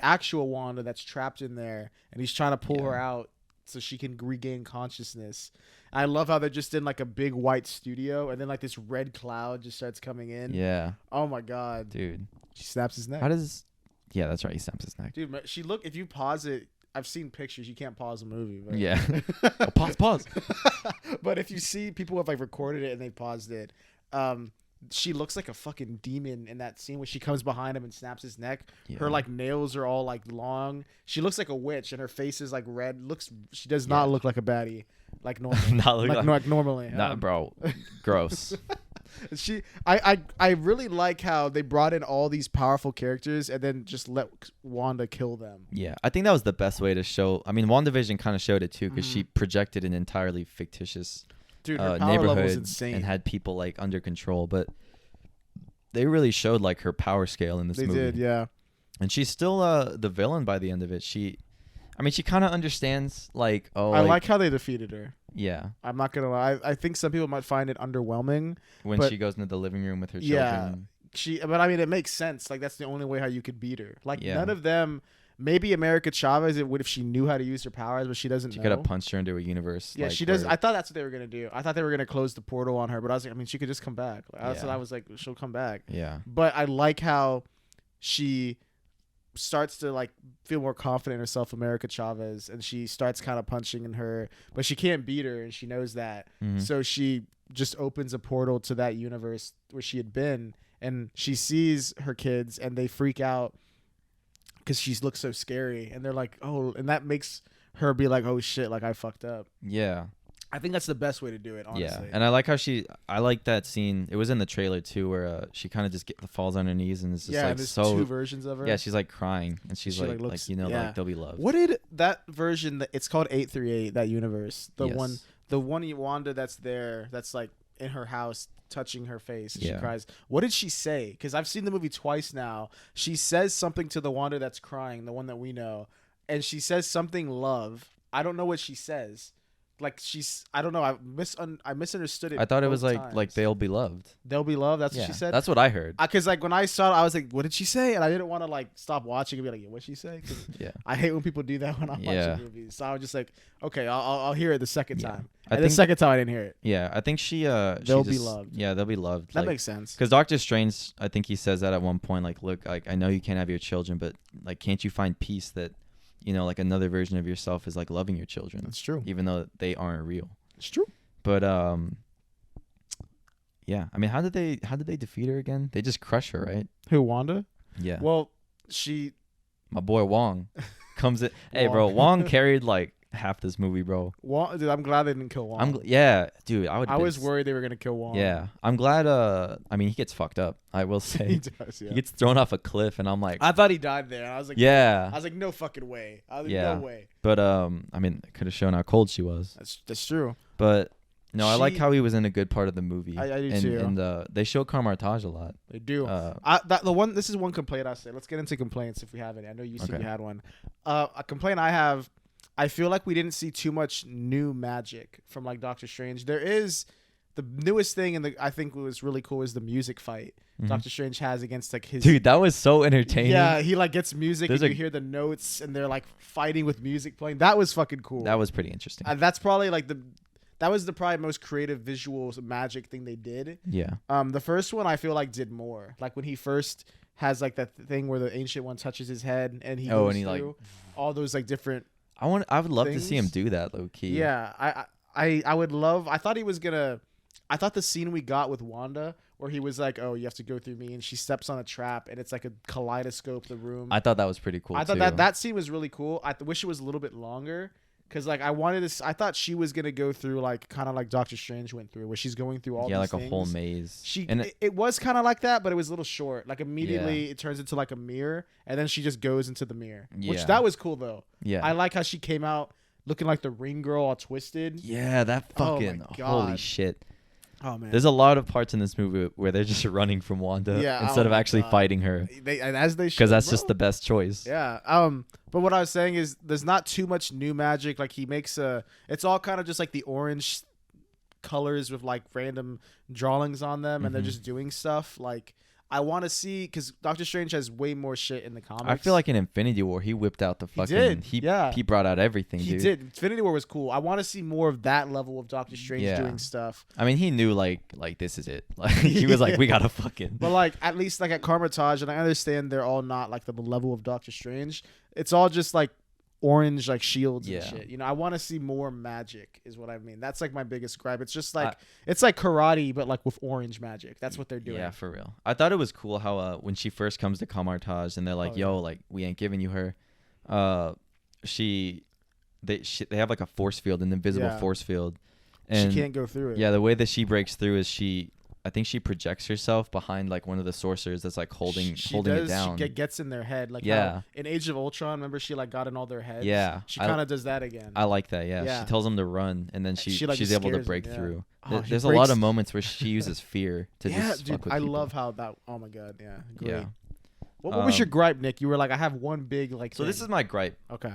actual Wanda that's trapped in there, and he's trying to pull her out so she can regain consciousness. I love how they're just in like a big white studio, and then like this red cloud just starts coming in. Yeah. Oh my god, dude. she snaps his neck. How does? Yeah, that's right. He snaps his neck. Dude, if you pause it, I've seen pictures. You can't pause a movie. But Yeah. Pause. But if you see people have like recorded it and they paused it, she looks like a fucking demon in that scene where she comes behind him and snaps his neck. Yeah. Her like nails are all like long. She looks like a witch and her face is like red. She does not look like a baddie like normal. Not look like normally. Nah, bro. Gross. I really like how they brought in all these powerful characters and then just let Wanda kill them. Yeah, I think that was the best way to show. I mean, WandaVision kind of showed it too because she projected an entirely fictitious Dude, her power level was neighborhood insane. and had people like under control, but they really showed like her power scale in this movie. They did, yeah. And she's still the villain by the end of it. She kind of understands like I like how they defeated her. Yeah. I'm not gonna lie. I think some people might find it underwhelming when she goes into the living room with her children. But I mean, it makes sense. Like that's the only way how you could beat her. Like Yeah. none of them. Maybe America Chavez, it would if she knew how to use her powers, but she doesn't. She know. could have punched her into a universe. Yeah, like, she does. where- I thought that's what they were gonna do. I thought they were gonna close the portal on her, but I was like, I mean, she could just come back. Like, that's what I was like, she'll come back. Yeah. But I like how she starts to like feel more confident in herself, America Chavez, and she starts kind of punching in her, but she can't beat her, and she knows that. Mhm. So she just opens a portal to that universe where she had been, and she sees her kids, and they freak out because she looks so scary, and they're like, oh, and that makes her be like, oh shit, like I fucked up. Yeah. I think that's the best way to do it, honestly. Yeah, and I like how I like that scene. It was in the trailer too, where she kind of just falls on her knees and it's just like there's so. two versions of her. Yeah, she's like crying and she's She, like looks- like they'll be loved. What did that version? It's called 838. That universe, the Yes. one Wanda that's there, that's like in her house, touching her face, and she Yeah. cries. What did she say? Because I've seen the movie twice now. She says something to the Wanda that's crying, the one that we know, and she says something love. I don't know what she says. Like I don't know. I misunderstood it. I thought it was both like times. they'll be loved. They'll be loved. That's Yeah, what she said. that's what I heard. Because like when I saw it, I was like, "What did she say?" And I didn't want to like stop watching and be like, "What'd she say?" 'Cause Yeah. I hate when people do that when I'm Yeah. watching movies. So I was just like, "Okay, I'll hear it the second Yeah. time." I And the think- second time I didn't hear it. Yeah, I think she They'll be just- loved. Yeah, they'll be loved. That makes sense. Because Doctor Strange, I think he says that at one point. Like, look, like I know you can't have your children, but like, can't you find peace that, like another version of yourself is like loving your children? That's true. Even though they aren't real. It's true. But yeah. I mean, how did they defeat her again? They just crush her, right? Who, Wanda? Yeah. Well, she. My boy Wong comes in. Hey, bro, Wong carried like half this movie, bro. Dude, I'm glad they didn't kill Wong. Yeah, dude. I was worried they were gonna kill Wong. Yeah, I'm glad. I mean, he gets fucked up. I will say. He does. Yeah. He gets thrown off a cliff, and I'm like, I thought he died there. I was like, yeah. I was like, no fucking way. I was like, Yeah. no way. But I mean, it could have shown how cold she was. That's true. But no, I like She- how he was in a good part of the movie. I do and, too. And they show Carmartage a lot. They do. Uh, This is one complaint I say. Let's get into complaints if we have any. I know you said Okay. you had one. A complaint I have. I feel like we didn't see too much new magic from like Doctor Strange. There is the newest thing, and I think what was really cool is the music fight Doctor Strange has against like his Dude, that was so entertaining. Yeah, he like gets music and you hear the notes and they're like fighting with music playing. That was fucking cool. That was pretty interesting. That's probably like that was the probably most creative visual magic thing they did. Yeah. The first one I feel like did more. Like when he first has like that thing where the Ancient One touches his head and he goes through like all those like different. I would love to see him do that, low key. Yeah, I would love. I thought he was gonna. I thought the scene we got with Wanda, where he was like, "Oh, you have to go through me," and she steps on a trap, and it's like a kaleidoscope. The room. I thought that was pretty cool. I thought that scene was really cool. I wish it was a little bit longer, because like I wanted to. I thought she was gonna go through like kind of like Doctor Strange went through, where she's going through all these like things. a whole maze. It was kind of like that, but it was a little short. Like immediately it turns into like a mirror, and then she just goes into the mirror. Which that was cool though. Yeah, I like how she came out looking like the Ring Girl all twisted. Yeah, that fucking holy shit. Oh man, there's a lot of parts in this movie where they're just running from Wanda instead of actually fighting her. Because that's just the best choice. Yeah. But what I was saying is, there's not too much new magic. Like he makes it's all kind of just like the orange colors with like random drawings on them, and they're just doing stuff. Like I want to see, because Doctor Strange has way more shit in the comics. I feel like in Infinity War, he whipped out the fucking. He brought out everything, dude. He did. Infinity War was cool. I want to see more of that level of Doctor Strange doing stuff. I mean, he knew like this is it. Like he was like, we gotta fucking. But like at least like at Carmitage, and I understand they're all not like the level of Doctor Strange. It's all just like orange like shields and shit. You know, I want to see more magic is what I mean. That's like my biggest gripe. It's just like it's like karate but like with orange magic. That's what they're doing. Yeah, for real. I thought it was cool how when she first comes to Kamartaj and they're like, like we ain't giving you her. They have like a force field, an invisible force field. And she can't go through it. Yeah, the way that she breaks through is I think she projects herself behind like one of the sorcerers that's like holding it down. She gets in their head. Like how in Age of Ultron, remember she like got in all their heads? Yeah. She kind of does that again. I like that, yeah. She tells them to run and then she's able to break through. There's a lot of moments where she uses fear to just fuck with people. Love how that, oh my God, yeah. Great. Yeah. What was your gripe, Nick? You were like, I have one big like So this is my gripe. Okay.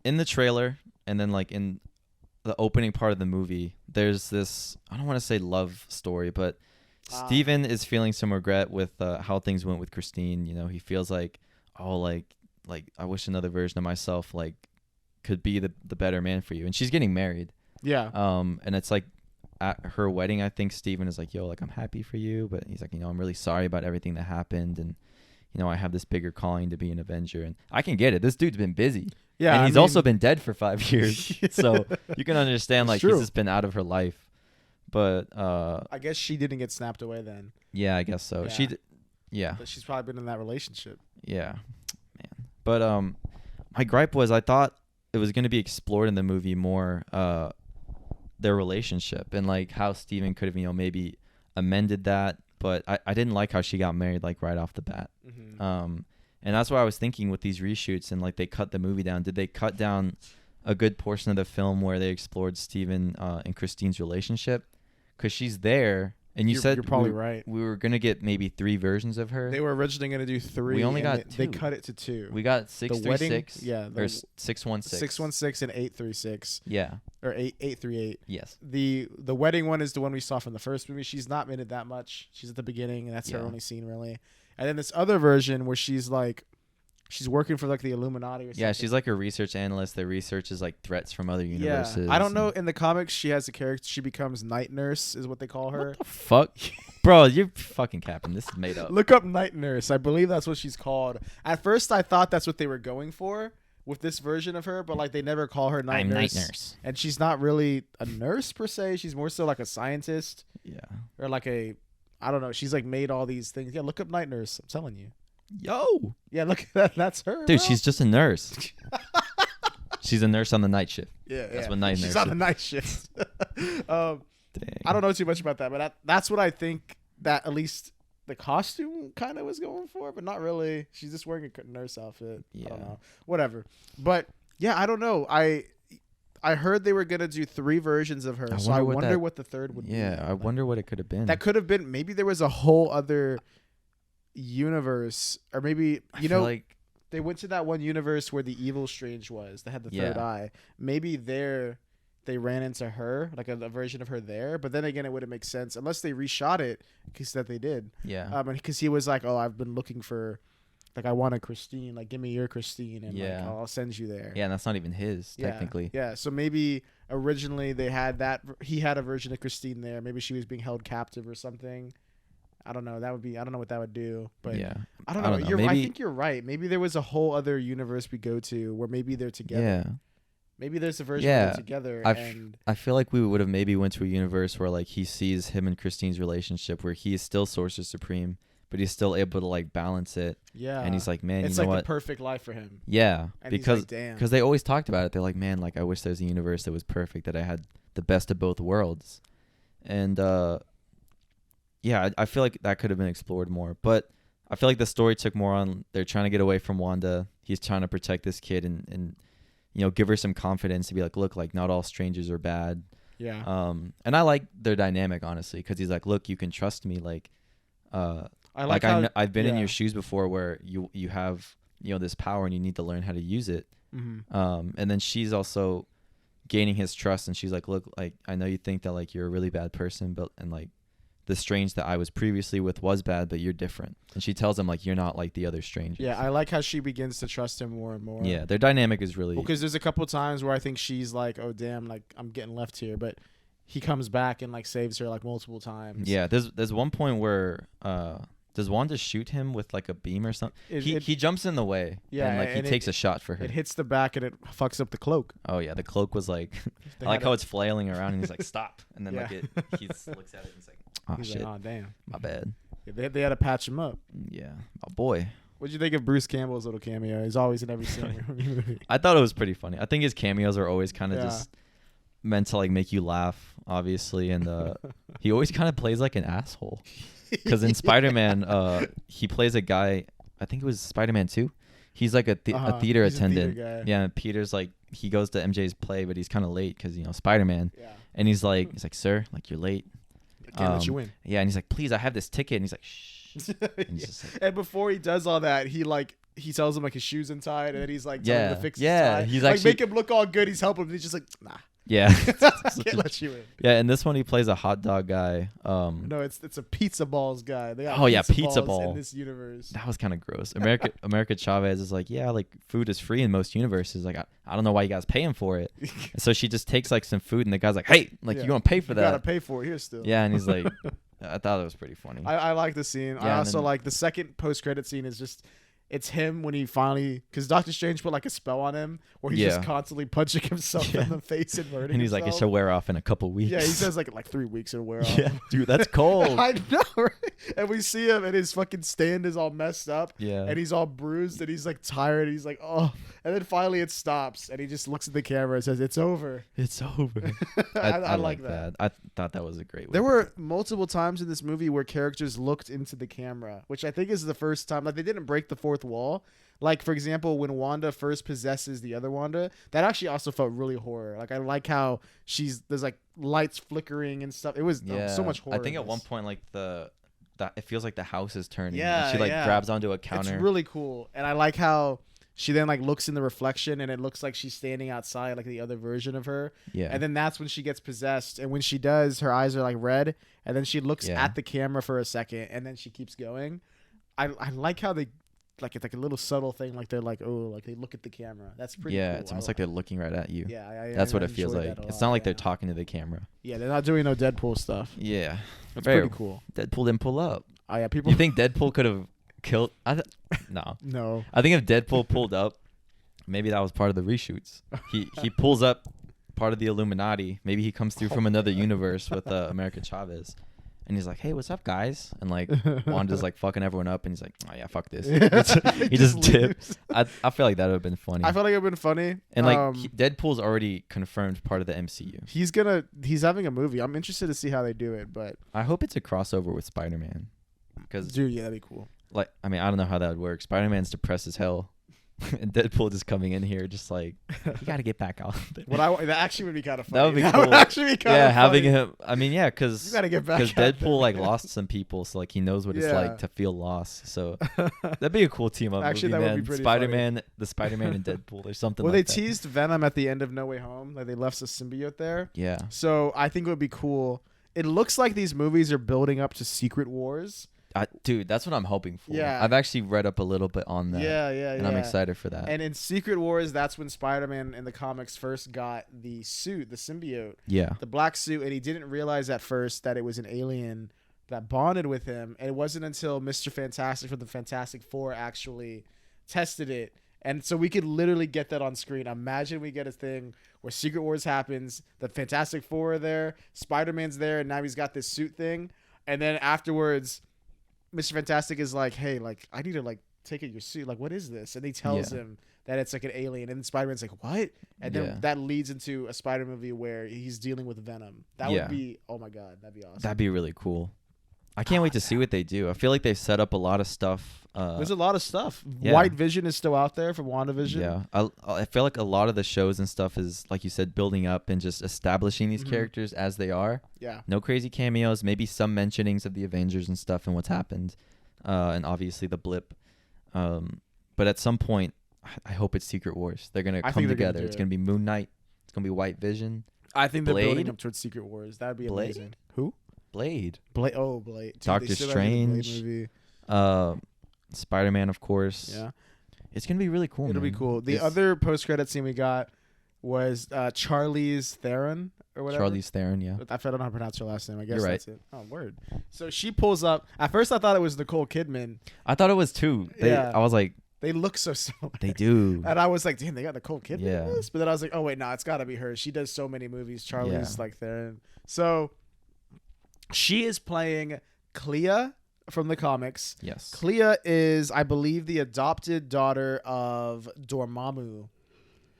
In the trailer and then like in the opening part of the movie, there's this, I don't want to say love story, but Steven is feeling some regret with how things went with Christine. You know, he feels like, like I wish another version of myself like could be the better man for you. And she's getting married. Yeah. And it's like at her wedding, I think Steven is like, yo, like I'm happy for you, but he's like, you know, I'm really sorry about everything that happened, and you know, I have this bigger calling to be an Avenger. And I can get it. This dude's been busy. Yeah. And he's also been dead for 5 years. So you can understand, like, he's just been out of her life. But I guess she didn't get snapped away then. Yeah, I guess so. Yeah. But she's probably been in that relationship. Yeah. Man. But my gripe was I thought it was going to be explored in the movie more, their relationship and like how Steven could have, you know, maybe amended that. But I didn't like how she got married like right off the bat. And that's why I was thinking with these reshoots and like they cut the movie down. Did they cut down a good portion of the film where they explored Steven and Christine's relationship? Because she's there. And you're probably right. We were going to get maybe 3 versions of her. They were originally going to do 3. We only got 2. They cut it to 2. We got 636. Yeah. Or 616. 616 and 836. Yeah. Or 838. Yes. The wedding one is the one we saw from the first movie. She's not in it that much. She's at the beginning, and that's her only scene, really. And then this other version where she's like, she's working for like the Illuminati or something. Yeah, she's like a research analyst that researches like threats from other universes. I don't know. In the comics, she has a character. She becomes Night Nurse, is what they call her. What the fuck? Bro, you're fucking capping. This is made up. Look up Night Nurse. I believe that's what she's called. At first, I thought that's what they were going for with this version of her, but like they never call her Night Nurse. Night Nurse. And she's not really a nurse per se. She's more so like a scientist. Yeah. Or like I don't know. She's like made all these things. Yeah, look up Night Nurse. I'm telling you. Yo. Yeah, look at that. That's her. Dude, bro. She's just a nurse. She's a nurse on the night shift. Yeah, that's what night nurse. She's on the night shift. I don't know too much about that, but that's what I think that at least the costume kind of was going for, but not really. She's just wearing a nurse outfit. Yeah. I don't know. Whatever. But yeah, I don't know. I heard they were gonna do 3 versions of her, so I wonder what the third would be. Yeah, I wonder what it could have been. That could have been, maybe there was a whole other universe, or maybe like they went to that one universe where the evil Strange was, that had the third eye. Maybe there they ran into her, like a version of her there. But then again, it wouldn't make sense unless they reshot it, because that they did. Yeah. Because he was like, "Oh, I've been looking for, like, I want a Christine. Like, give me your Christine, and Yeah. like, I'll send you there." Yeah, and that's not even his technically. Yeah. So maybe originally they had that. He had a version of Christine there. Maybe she was being held captive or something. I don't know. That would be. I don't know what that would do. But Yeah. I don't know. Maybe, I think you're right. Maybe there was a whole other universe we go to where maybe they're together. Yeah. Maybe there's a version where they're together. I feel like we would have maybe went to a universe where like he sees him and Christine's relationship where he is still Sorcerer Supreme, but he's still able to like balance it. Yeah. And he's like, man, it's you know like what? the perfect life for him. Yeah. And because he's like, damn. Because they always talked about it. They're like, man, like I wish there was a universe that was perfect, that I had the best of both worlds. And yeah, I feel like that could have been explored more. But I feel like the story took more on, they're trying to get away from Wanda. He's trying to protect this kid and you know, give her some confidence to be like, look, like not all strangers are bad. Yeah. And I like their dynamic, honestly, because he's like, look, you can trust me. Like, I've been in your shoes before where you have, you know, this power and you need to learn how to use it. Mm-hmm. And then she's also gaining his trust, and she's like, look, like I know you think that like you're a really bad person, but and like the Strange that I was previously with was bad, but you're different. And she tells him like you're not like the other strangers. Yeah, I like how she begins to trust him more and more. Yeah, their dynamic is really because there's a couple times where I think she's like, oh damn, like I'm getting left here, but he comes back and like saves her like multiple times. Yeah, there's one point where does Wanda shoot him with like a beam or something? He jumps in the way. Yeah, and like he takes a shot for her. It hits the back and it fucks up the cloak. Oh yeah, the cloak was like I like how it's flailing around and he's like stop, and then like he looks at it and he's like, oh he's shit, like, oh damn, my bad. Yeah, they had to patch him up. Yeah, my boy. What'd you think of Bruce Campbell's little cameo? He's always in every single movie. I thought it was pretty funny. I think his cameos are always kind of just meant to like make you laugh, obviously, and he always kind of plays like an asshole. Because in Spider-Man, he plays a guy. I think it was Spider-Man 2. He's like a theater attendant. Yeah, and Peter's like he goes to MJ's play, but he's kind of late because you know Spider-Man. Yeah. And he's like, sir, like you're late. I can't let you in. Yeah, and he's like, please, I have this ticket, and he's like, shh. And, he's just like, and before he does all that, he tells him like his shoes untied, and then he's like telling him to fix his tie. He's like make him look all good. He's helping him. He's just like, nah. Yeah. Can't let you in. Yeah, and this one he plays a hot dog guy. No, it's a pizza balls guy. They got pizza ball in this universe. That was kind of gross. America Chavez is like, yeah, like food is free in most universes. Like I don't know why you guys paying for it. And so she just takes like some food, and the guy's like, hey, like you gonna pay for that? You gotta pay for it here still. Yeah, and he's like, I thought it was pretty funny. I like the scene. Yeah, I also like the second post credit scene is just. It's him when he finally, because Doctor Strange put like a spell on him where he's just constantly punching himself in the face and hurting and he's himself. Like, it should wear off in a couple weeks. Yeah, he says like 3 weeks it'll wear off. Yeah, dude, that's cold. I know, right? And we see him and his fucking stand is all messed up. Yeah. And he's all bruised and he's like tired. And he's like, oh. And then finally it stops and he just looks at the camera and says, it's over. It's over. I like that. I thought that was a great way. There were multiple times in this movie where characters looked into the camera, which I think is the first time. Like they didn't break the fourth wall. Like, for example, when Wanda first possesses the other Wanda, that actually also felt really horror. Like, I like how there's like lights flickering and stuff. It was so much horror. I think at one point, like it feels like the house is turning. Yeah, and she grabs onto a counter. It's really cool. And I like how she then like looks in the reflection and it looks like she's standing outside, like the other version of her. Yeah. And then that's when she gets possessed. And when she does, her eyes are like red. And then she looks at the camera for a second and then she keeps going. I like how they... Like it's like a little subtle thing, like they're like, oh, like they look at the camera. That's pretty. Yeah, cool. It's almost like they're looking right at you. Yeah, that's what it feels like. It's not like they're talking to the camera. Yeah, they're not doing no Deadpool stuff. Yeah, that's pretty cool. Deadpool didn't pull up. Oh yeah, people. You think Deadpool could have killed? No. No. I think if Deadpool pulled up, maybe that was part of the reshoots. He pulls up part of the Illuminati. Maybe he comes through from another universe with America Chavez. And he's like, hey, what's up, guys? And like, Wanda's like fucking everyone up. And he's like, oh, yeah, fuck this. he just dipped. I feel like that would have been funny. I feel like it would have been funny. And like, Deadpool's already confirmed part of the MCU. He's having a movie. I'm interested to see how they do it. But I hope it's a crossover with Spider-Man. Dude, yeah, that'd be cool. Like, I mean, I don't know how that would work. Spider-Man's depressed as hell. and Deadpool just coming in here, just like, you got to get back out there. That actually would be kind of funny. That would be That cool. would actually be kind Yeah, of having funny. him. I mean, yeah, because You gotta get back out Deadpool there. like lost some people, so like he knows what it's Yeah. like to feel lost. So that'd be a cool team up Actually, movie, that would man. be pretty Spider-Man, the Spider-Man and Deadpool, or something. Well, like they that. teased Venom at the end of No Way Home. Like they left a symbiote there. Yeah. So I think it would be cool. It looks like these movies are building up to Secret Wars. Dude, that's what I'm hoping for. Yeah. I've actually read up a little bit on that. Yeah. I'm excited for that. And in Secret Wars, that's when Spider-Man in the comics first got the suit, the symbiote, Yeah. the black suit, and he didn't realize at first that it was an alien that bonded with him. And it wasn't until Mr. Fantastic from the Fantastic Four actually tested it. And so we could literally get that on screen. Imagine we get a thing where Secret Wars happens, the Fantastic Four are there, Spider-Man's there, and now he's got this suit thing. And then afterwards, Mr. Fantastic is like, hey, like, I need to, like, take your suit. Like, what is this? And he tells him that it's, like, an alien. And then Spider-Man's like, what? And then that leads into a Spider movie where he's dealing with Venom. That would be, oh, my God. That'd be awesome. That'd be really cool. I can't wait to see what they do. I feel like they've set up a lot of stuff. There's a lot of stuff. Yeah. White Vision is still out there from WandaVision. Yeah. I feel like a lot of the shows and stuff is, like you said, building up and just establishing these characters as they are. Yeah. No crazy cameos, maybe some mentionings of the Avengers and stuff and what's happened. And obviously the blip. But at some point, I hope it's Secret Wars. They're going to come together. It's going to be Moon Knight. It's going to be White Vision. I think they're building Blade? up towards Secret Wars. That'd be Blade? amazing. Who? Blade. Blade. Oh, Blade. Dude, Doctor they still haven't made a Blade Strange. movie. Spider-Man, of course. Yeah. It's going to be really cool, It'll man. be cool. The other post-credit scene we got was Charlize Theron or whatever. Charlize Theron, yeah. I don't know how to pronounce her last name. I guess You're right. that's it. Oh, word. So she pulls up. At first, I thought it was Nicole Kidman. I thought it was too. Yeah. I was like, They look so similar. they do. And I was like, damn, they got Nicole Kidman Yeah. in this? But then I was like, oh, wait, no, it's got to be her. She does so many movies. Charlize Yeah. like Theron. So she is playing Clea from the comics. Yes. Clea is, I believe, the adopted daughter of Dormammu.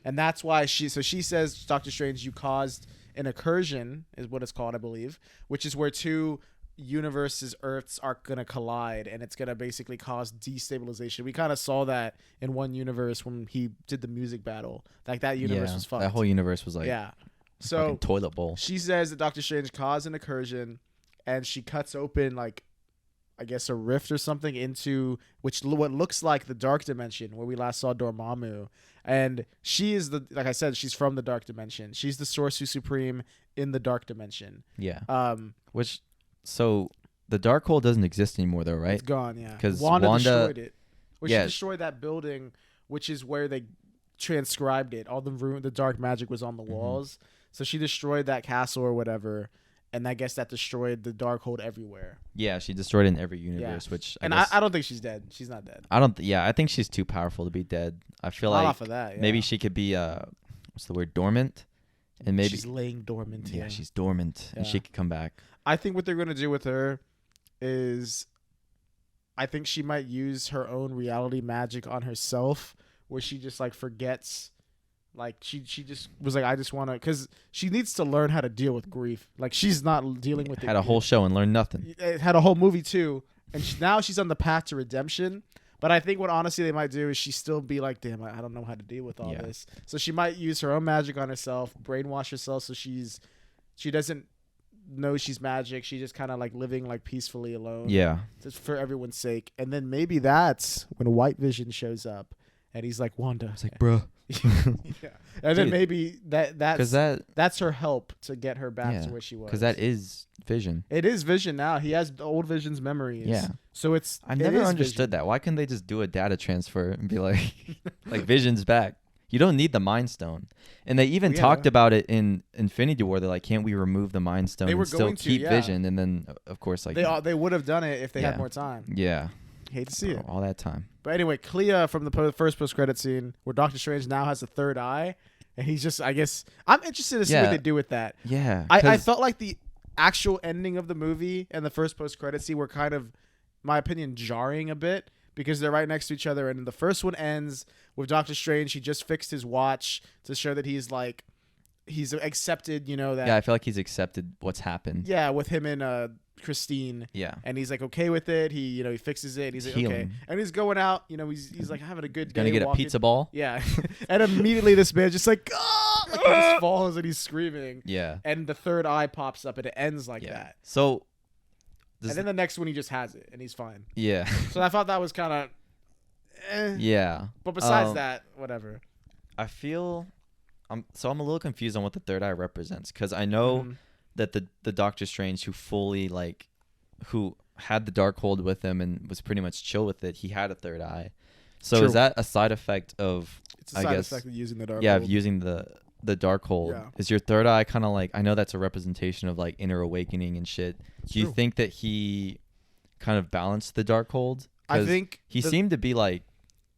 And that's why she says, Doctor Strange, you caused an incursion, is what it's called, I believe, which is where two universes, Earths, are going to collide, and it's going to basically cause destabilization. We kind of saw that in one universe when he did the music battle. Like, that universe was fucked. That whole universe was like, yeah. a So fucking toilet bowl. she says that Doctor Strange caused an incursion, and she cuts open, like, I guess a rift or something into what looks like the dark dimension where we last saw Dormammu. And she is like I said, she's from the dark dimension. She's the Sorcerer Supreme in the dark dimension. Yeah. So the Darkhold doesn't exist anymore, though, right? it's gone, yeah. 'Cause Wanda Wanda- destroyed it. Well, Yeah. she destroyed that building, which is where they transcribed it. All the dark magic was on the walls. So she destroyed that castle or whatever. And I guess that destroyed the Darkhold everywhere. Yeah, she destroyed it in every universe, which And guess, I don't think she's dead. She's not dead. I don't. I think she's too powerful to be dead. I feel Not like off of that. Yeah. maybe she could be what's the word, dormant, and maybe she's laying dormant. yeah, she's dormant, and she Yeah. could come back. I think what they're gonna do with her is, I think she might use her own reality magic on herself, where she just like forgets. Like she just was like, I just want to, because she needs to learn how to deal with grief. Like she's not dealing with it. Had a whole show and learned nothing. It had a whole movie too, and now she's on the path to redemption. But I think what honestly they might do is she still be like, damn, I don't know how to deal with all this. So she might use her own magic on herself, brainwash herself, so she doesn't know she's magic. She's just kind of like living like peacefully alone. Yeah, Just for everyone's sake. And then maybe that's when White Vision shows up, and he's like, Wanda. it's like, bruh, yeah. And then Dude, maybe because that's her help to get her back to where she was. because that is Vision. It is Vision now. He has the old Vision's memories. Yeah. So I never understood that. Why couldn't they just do a data transfer and be like, like Vision's back? You don't need the Mind Stone. And they even talked about it in Infinity War. They're like, can't we remove the Mind Stone They were and still going to, keep yeah. Vision? And then, of course, like They would have done it if they had Yeah. more time. yeah, Hate to see it. all that time. But anyway, Clea from the first post-credit scene where Doctor Strange now has a third eye. And he's just, I guess, I'm interested to see what they do with that. Yeah, I felt like the actual ending of the movie and the first post-credit scene were kind of, my opinion, jarring a bit because they're right next to each other. And the first one ends with Doctor Strange. He just fixed his watch to show that he's accepted, that. Yeah, I feel like he's accepted what's happened. Yeah, with him and Christine. Yeah. And he's like okay with it. He he fixes it. He's like okay. And he's going out. He's like having a good day. Gonna get walking. a pizza ball. Yeah. And immediately this man just like, ah! Like he just falls and he's screaming. Yeah. And the third eye pops up and it ends like that. So. And then the next one he just has it and he's fine. Yeah. So I thought that was kind of. Yeah. But besides that, whatever. I feel. I'm a little confused on what the third eye represents because I know that the Doctor Strange who had the Darkhold with him and was pretty much chill with it, he had a third eye. So True. Is that a side effect of? It's a side effect of using the Darkhold. Yeah, of using the Darkhold. Yeah. Is your third eye kind of like? I know that's a representation of like inner awakening and shit. Do you think that he kind of balanced the Darkhold? I think he seemed to be like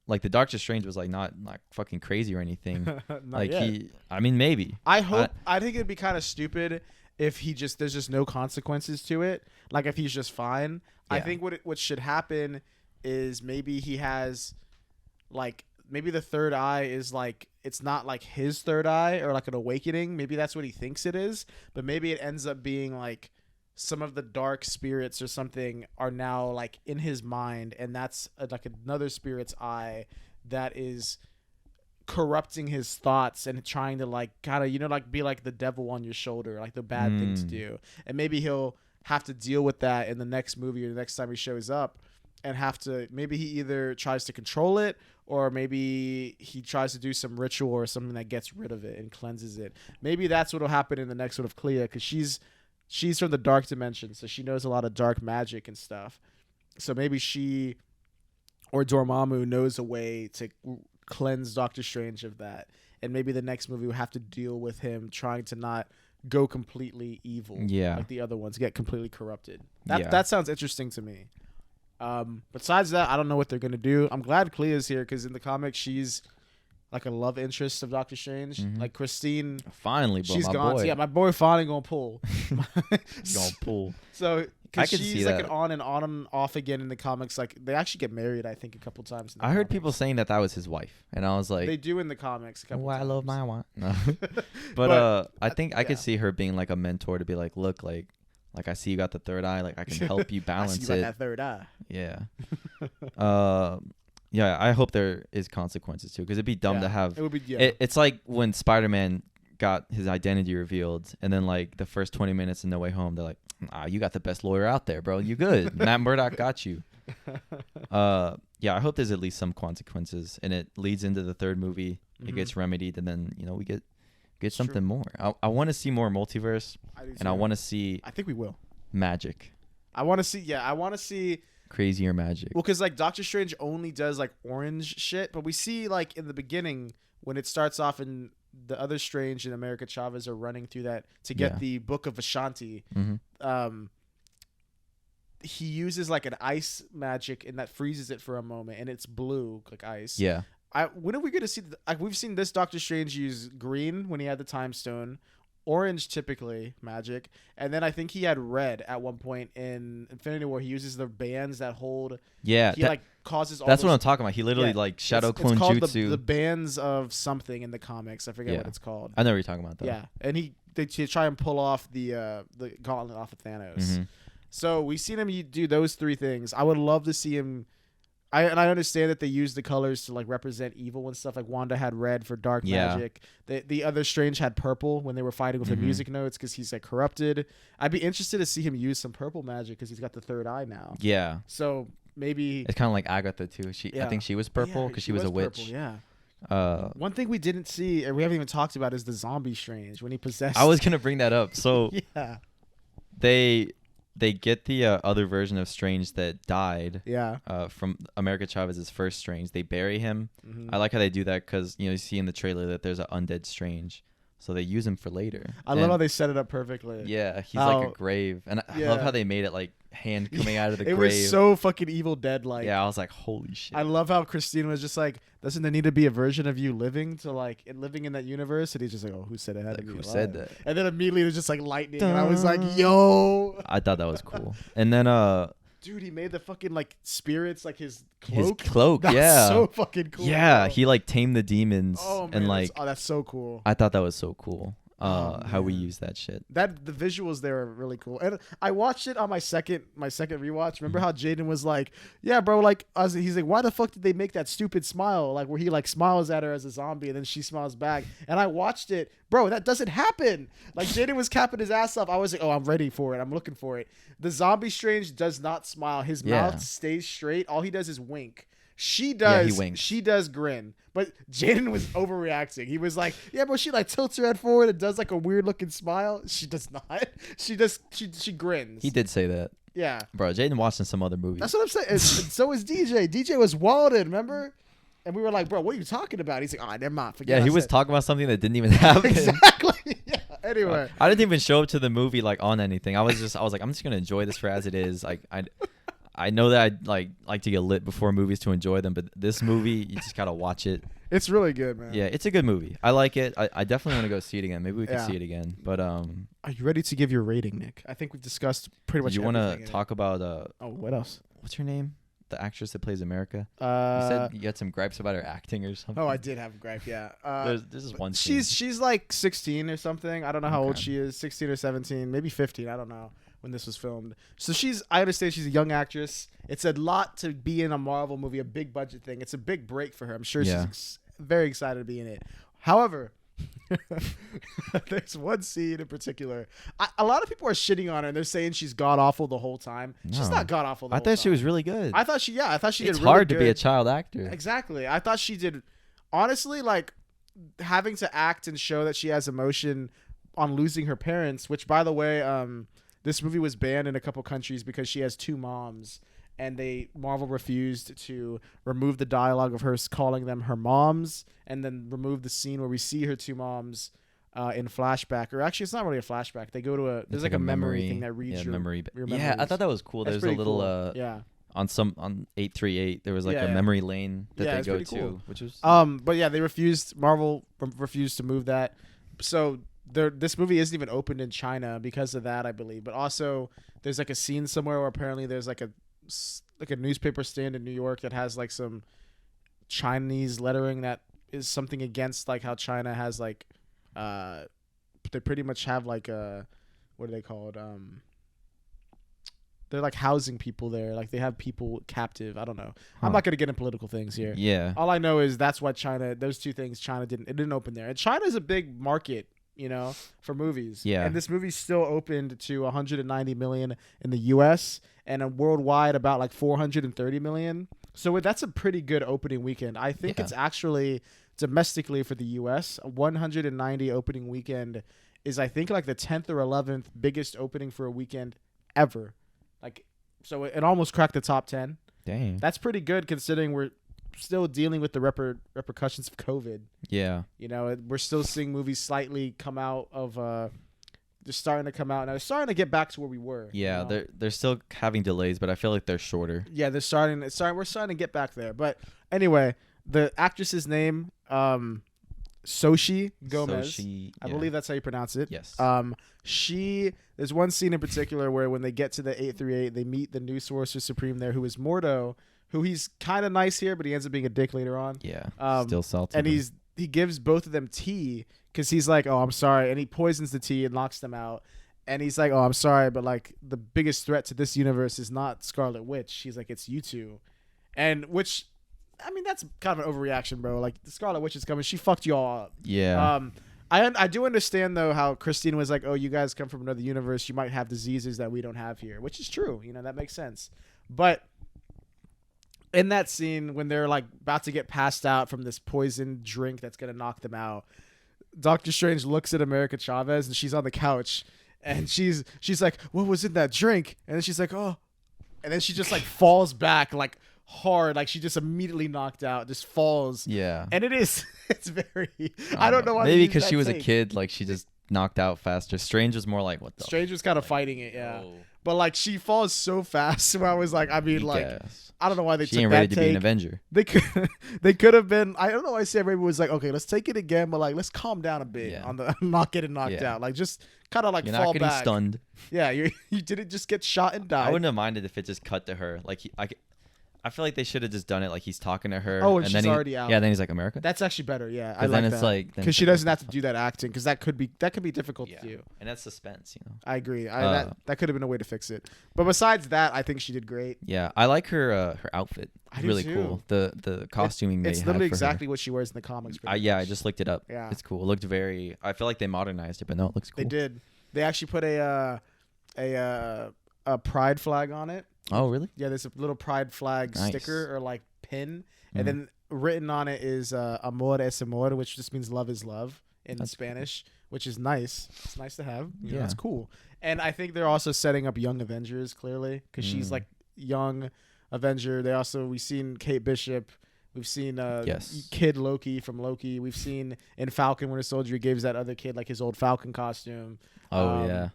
the Doctor Strange was like not fucking crazy or anything. Like yet. I mean maybe. I think it'd be kind of stupid if there's just no consequences to it. Like if he's just fine. Yeah. I think what should happen is maybe he has maybe the third eye is like it's not like his third eye or like an awakening. Maybe that's what he thinks it is, but maybe it ends up being like some of the dark spirits or something are now like in his mind, and that's like another spirit's eye that is corrupting his thoughts and trying to like kind of like be like the devil on your shoulder, like the bad thing to do. And maybe he'll have to deal with that in the next movie or the next time he shows up, and maybe he either tries to control it or maybe he tries to do some ritual or something that gets rid of it and cleanses it. Maybe that's what'll happen in the next one of Clea, because she's from the dark dimension, so she knows a lot of dark magic and stuff. So maybe she or Dormammu knows a way to cleanse Doctor Strange of that. And maybe the next movie will have to deal with him trying to not go completely evil. Yeah. Like the other ones, get completely corrupted. That sounds interesting to me. Besides that, I don't know what they're going to do. I'm glad Clea's here because in the comics, she's like a love interest of Doctor Strange. Like Christine. Finally, bro, she's my gone. boy. So yeah, my boy finally going to pull. Gonna pull. So, I can she's see like that. an on and off again in the comics. Like they actually get married, I think, a couple times. In the I heard comics. people saying that was his wife, and I was like, They do in the comics. A couple I times. love my wife. No. but I think I could see her being like a mentor to be like, look, like I see you got the third eye, like I can help you balance I see you it. got that third eye. Yeah. Yeah, I hope there is consequences too, because it'd be dumb to have. It would be. Yeah. It's like when Spider-Man got his identity revealed, and then like the first 20 minutes in No Way Home, they're like, you got the best lawyer out there, bro. You good. Matt Murdock got you. Yeah, I hope there's at least some consequences, and it leads into the third movie. It gets remedied, and then we get something more. I want to see more multiverse, and I want to see. I think we will. Magic. I want to see. Yeah, I want to see. Crazier magic. Well, because like Doctor Strange only does like orange shit, but we see like in the beginning when it starts off and the other Strange and America Chavez are running through that to get the Book of Ashanti. He uses like an ice magic and that freezes it for a moment, and it's blue like ice. Yeah. When are we gonna see? We've seen this Doctor Strange use green when he had the Time Stone. Orange typically magic, and then I think he had red at one point in Infinity War. He uses the bands that hold. Yeah, he like causes. All that's those, what I'm talking about. He literally like shadow clone it's called jutsu. The bands of something in the comics. I forget what it's called. I know what you're talking about though. Yeah, and they try and pull off the gauntlet off of Thanos. So we've seen him do those three things. I would love to see him. I understand that they use the colors to like represent evil and stuff. Like Wanda had red for dark magic. The other Strange had purple when they were fighting with the music notes because he's like corrupted. I'd be interested to see him use some purple magic because he's got the third eye now. Yeah. So maybe it's kind of like Agatha too. I think she was purple because she was a witch. Purple, yeah. One thing we didn't see and we haven't even talked about is the zombie Strange when he possessed. I was gonna bring that up. So yeah. They get the other version of Strange that died. Yeah. From America Chavez's first Strange. They bury him. I like how they do that because you see in the trailer that there's an undead Strange, so they use him for later. I love how they set it up perfectly. Yeah, he's like a grave, and I love how they made it like hand coming out of the grave. It was so fucking Evil Dead like. Yeah, I was like, holy shit. I love how Christine was just like, doesn't there need to be a version of you living in that universe? And he's just like, oh, who said it had to be alive? Said that? And then immediately it was just like lightning, and I was like, yo. I thought that was cool. And then dude, he made the fucking like spirits like his cloak. His cloak, that's so fucking cool. Yeah, bro. he like tamed the demons. Oh man, and like that's so cool. I thought that was so cool. how we use that shit. That the visuals there are really cool. And I watched it on my second rewatch. Remember how Jaden was like, "Yeah, bro, like he's like, why the fuck did they make that stupid smile? Like where he like smiles at her as a zombie and then she smiles back." And I watched it, bro. That doesn't happen. Like Jaden was capping his ass off. I was like, "Oh, I'm ready for it. I'm looking for it." The zombie Strange does not smile. His mouth stays straight. All he does is wink. She does. He winks. She does grin. But Jaden was overreacting. He was like, "Yeah, bro." She like tilts her head forward and does like a weird looking smile. She does not. She grins. He did say that. Yeah, bro. Jaden watching some other movies. that's what I'm saying. And so is DJ. DJ was wilded. Remember? And we were like, "Bro, what are you talking about?" He's like, "Oh, never mind. Forget." Yeah, he was talking about something that didn't even happen. Exactly. Yeah. Anyway, I didn't even show up to the movie like on anything. I was like, I'm just gonna enjoy this for as it is. Like I know that I like to get lit before movies to enjoy them, but this movie you just gotta watch it. It's really good, man. Yeah, it's a good movie. I like it. I definitely want to go see it again. Maybe we can see it again. But are you ready to give your rating, Nick? I think we've discussed pretty much. You want to talk about what else? What's her name? The actress that plays America. You said you had some gripes about her acting or something. Oh, I did have a gripe. Yeah. This is one scene. She's like 16 or something. I don't know how old she is. 16 or 17, maybe 15. I don't know when this was filmed. So I understand she's a young actress. It's a lot to be in a Marvel movie, a big budget thing. It's a big break for her. I'm sure she's very excited to be in it. However, there's one scene in particular. A lot of people are shitting on her and they're saying she's god awful the whole time. No. She's not god awful. I thought she was really good. I thought she did really good. It's hard to be a child actor. Exactly. I thought she did. Honestly, like having to act and show that she has emotion on losing her parents, which by the way, this movie was banned in a couple countries because she has two moms. And Marvel refused to remove the dialogue of her calling them her moms, and then remove the scene where we see her two moms in flashback. Or actually, it's not really a flashback. They go to there's like a memory thing that reads your memory. Your yeah, I thought that was cool. There's a little cool. on 838. There was like a memory lane that they go to, cool. Which was but yeah, Marvel refused to move that. So this movie isn't even opened in China because of that, I believe. But also, there's like a scene somewhere where apparently there's like a newspaper stand in New York that has like some Chinese lettering that is something against like how China has like they pretty much have like what are they called they're like housing people there, like they have people captive. I don't know. I'm not gonna get into political things here. Yeah, all I know is that's why those two things China didn't open there, and China's a big market, for movies. Yeah. And this movie's still opened to 190 million in the US and worldwide about like 430 million. So that's a pretty good opening weekend. I think it's actually domestically for the US, 190 opening weekend is I think like the 10th or 11th biggest opening for a weekend ever. Like, so it almost cracked the top 10. Dang. That's pretty good considering we're still dealing with the repercussions of COVID. Yeah. We're still seeing movies slightly come out of they're starting to come out now. They're starting to get back to where we were. Yeah, they're still having delays, but I feel like they're shorter. Yeah, we're starting to get back there. But anyway, the actress's name Xochitl Gomez. I believe that's how you pronounce it. Yes. There's one scene in particular where when they get to the 838, they meet the new Sorcerer Supreme there, who is Mordo, who he's kind of nice here, but he ends up being a dick later on. Yeah. Still salty. And he gives both of them tea because he's like, "Oh, I'm sorry," and he poisons the tea and knocks them out. And he's like, "Oh, I'm sorry, but like the biggest threat to this universe is not Scarlet Witch." He's like, "It's you two," and which, I mean, that's kind of an overreaction, bro. Like the Scarlet Witch is coming. She fucked you all up. Yeah. I do understand though how Christine was like, "Oh, you guys come from another universe. You might have diseases that we don't have here," which is true. That makes sense. But in that scene when they're like about to get passed out from this poison drink that's gonna knock them out, Doctor Strange looks at America Chavez and she's on the couch and she's like, "What was in that drink?" And then she's like, "Oh," and then she just like falls back like hard, like she just immediately knocked out, just falls. Yeah. And it's very. I don't know why. Maybe because she was a kid, like she just knocked out faster. Strange was more like, what the? Strange was kind of fighting it, yeah. Oh. But like she falls so fast, so I was like, I mean, like. I don't know why they took that take. She ain't ready to be an Avenger. They could have been. I don't know why Sam Raimi was like, okay, let's take it again, but like let's calm down a bit on the not getting knocked out. Like just kind of like You're fall not getting back. Stunned. Yeah, you didn't just get shot and die. I wouldn't have minded if it just cut to her. Like I feel like they should have just done it like he's talking to her. Oh, and then she's already out. Yeah, then he's like, America? That's actually better. Yeah, I like then that. it's like because she doesn't have to do that acting because that could be difficult to do. And that's suspense, you know. I agree. That could have been a way to fix it. But besides that, I think she did great. Yeah, I like her outfit. I do really too. Cool. The costuming they it's had literally for exactly her. what she wears in the comics. Yeah, I just looked it up. Yeah, it's cool. It looked very. I feel like they modernized it, but no, it looks cool. They did. They actually put a pride flag on it. Oh, really? Yeah, there's a little pride flag sticker or like pin, and then written on it is "Amor es amor," which just means love is love in Spanish, which is nice. It's nice to have. Yeah, it's cool. And I think they're also setting up young Avengers clearly because she's like young Avenger. We've seen Kate Bishop. We've seen Kid Loki from Loki. We've seen in Falcon Winter Soldier he gives that other kid like his old Falcon costume. Oh yeah.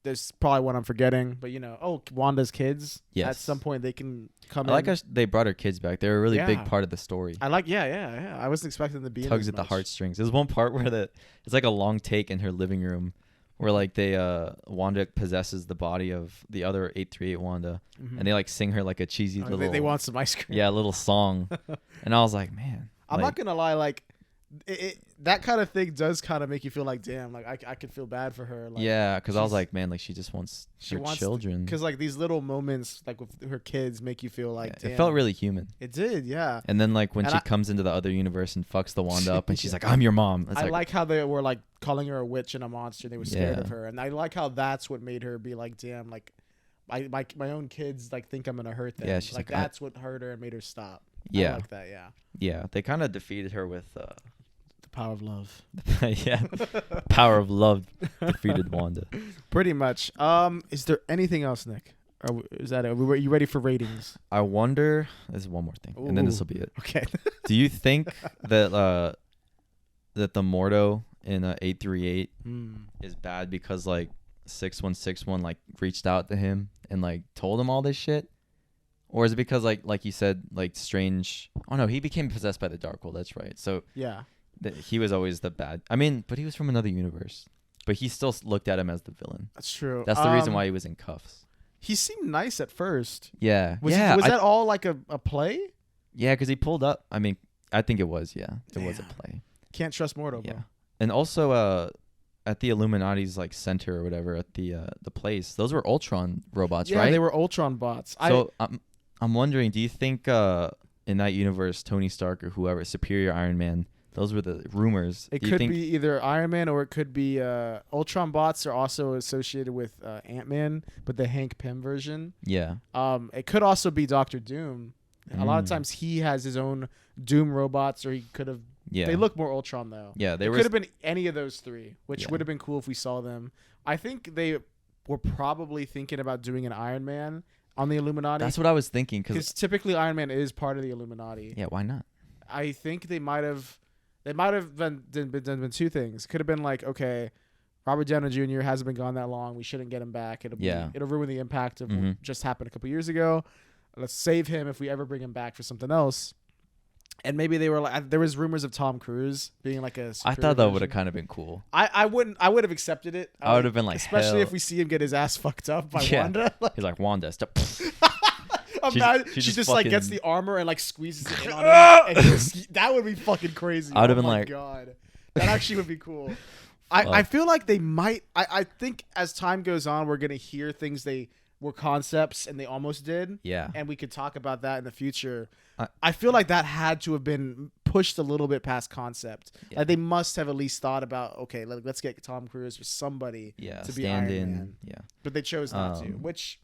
There's probably one I'm forgetting, but Wanda's kids. Yes. At some point they can come. I like how they brought her kids back. They're a really big part of the story. I like, yeah. I wasn't expecting them to be. Tugs at the heartstrings. There's one part where it's like a long take in her living room, where like Wanda possesses the body of the other 838 Wanda, and they like sing her like a cheesy little. They want some ice cream. Yeah, a little song, and I was like, man. I'm not gonna lie, like. That kind of thing does kind of make you feel like, damn, like I could feel bad for her. Like, yeah, because I was like, man, like she just wants her children. Because like these little moments, like with her kids, make you feel like, damn. It felt really human. It did, yeah. And then like when she comes into the other universe and fucks the Wanda up, and she's like, I'm your mom. I like how they were like calling her a witch and a monster. They were scared of her, and I like how that's what made her be like, damn, like my own kids like think I'm gonna hurt them. Yeah, she's like that's what hurt her and made her stop. Yeah, I like that. Yeah. Yeah, they kind of defeated her with. Power of love. Yeah. Power of love defeated Wanda. Pretty much. Is there anything else, Nick? Or is that it? Are you ready for ratings? I wonder. There's one more thing, and then this will be it. Okay. Do you think that the Mordo in 838 is bad because like 6161 like reached out to him and like told him all this shit? Or is it because like you said, like Strange? Oh no, he became possessed by the Darkhold. That's right. So yeah. He was always the bad. I mean, but he was from another universe. But he still looked at him as the villain. That's true. That's the reason why he was in cuffs. He seemed nice at first. Yeah. Was that all like a play? Yeah, because he pulled up. I mean, I think it was. Yeah, it was a play. Can't trust Mordo, bro. Yeah. And also, at the Illuminati's like center or whatever at the place, those were Ultron robots, right? Yeah, they were Ultron bots. So I'm wondering, do you think in that universe, Tony Stark or whoever, Superior Iron Man? Those were the rumors. It could be either Iron Man or it could be Ultron bots are also associated with Ant-Man, but the Hank Pym version. Yeah. It could also be Doctor Doom. A lot of times he has his own Doom robots, or he could have. Yeah. They look more Ultron though. Yeah, they could have been any of those three, which would have been cool if we saw them. I think they were probably thinking about doing an Iron Man on the Illuminati. That's what I was thinking, because typically Iron Man is part of the Illuminati. Yeah, why not? I think they might have. They might have been two things. Could have been like, okay, Robert Downey Jr. hasn't been gone that long. We shouldn't get him back. It'll ruin the impact of what just happened a couple years ago. Let's save him if we ever bring him back for something else. And maybe they were like, there was rumors of Tom Cruise being like a. I thought that would have kind of been cool. I would have accepted it. I would have been like, especially if we see him get his ass fucked up by Wanda. He's like, Wanda, stop. She just like gets the armor and like squeezes it in on him. And that would be fucking crazy. I would have been like, God, that actually would be cool. I feel like they might. I think as time goes on, we're gonna hear things they were concepts and they almost did. Yeah. And we could talk about that in the future. I feel like that had to have been pushed a little bit past concept. Yeah. Like they must have at least thought about, okay, let's get Tom Cruise or somebody to be Iron Man. Yeah. But they chose not to, which.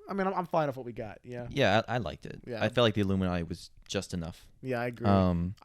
I mean, I'm fine with what we got. Yeah. Yeah, I liked it. Yeah. I felt like the Illuminati was just enough. Yeah, I agree. I'm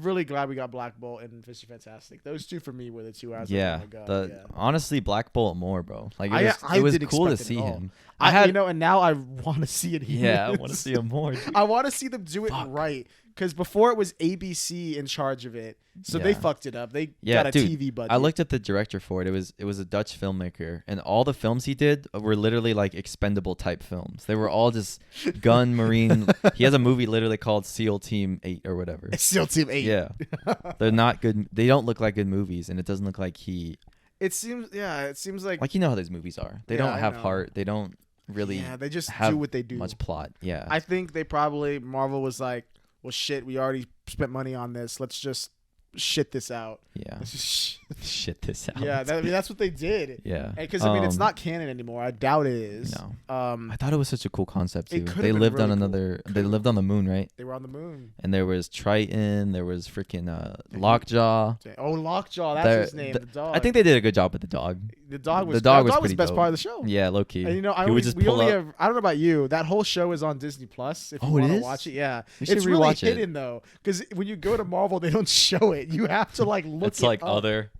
really glad we got Black Bolt and Mr. Fantastic. Those two for me were the two I was like, oh my God. Honestly, Black Bolt more, bro. Like it was cool to see him. And now I want to see it here. Yeah, I want to see him more. Dude. I want to see them do it right. Because before it was ABC in charge of it, so they fucked it up. They got a TV budget. I looked at the director for it. It was a Dutch filmmaker, and all the films he did were literally like expendable type films. They were all just gun marine. He has a movie literally called SEAL Team 8 or whatever. SEAL Team 8. Yeah, they're not good. They don't look like good movies, and it doesn't look like he. It seems like you know how those movies are. They don't have heart. They don't. really they just have do what they do. much plot. Yeah. I think Marvel was like, well, shit, we already spent money on this. Let's just shit this out. Yeah. Let's just Shit this out. Yeah, that's what they did. Yeah. Because it's not canon anymore. I doubt it is. No. I thought it was such a cool concept too. They lived on another. They lived on the moon, right? They were on the moon. And there was Triton. There was freaking Lockjaw. Oh, Lockjaw. That's his name. The dog. I think they did a good job with the dog. The dog was pretty the best dope. part of the show. Yeah, low key. And I don't know about you. That whole show is on Disney Plus. If you want to watch it, yeah, it's really hidden though, because when you go to Marvel, they don't show it. You have to like look. It's like up. other.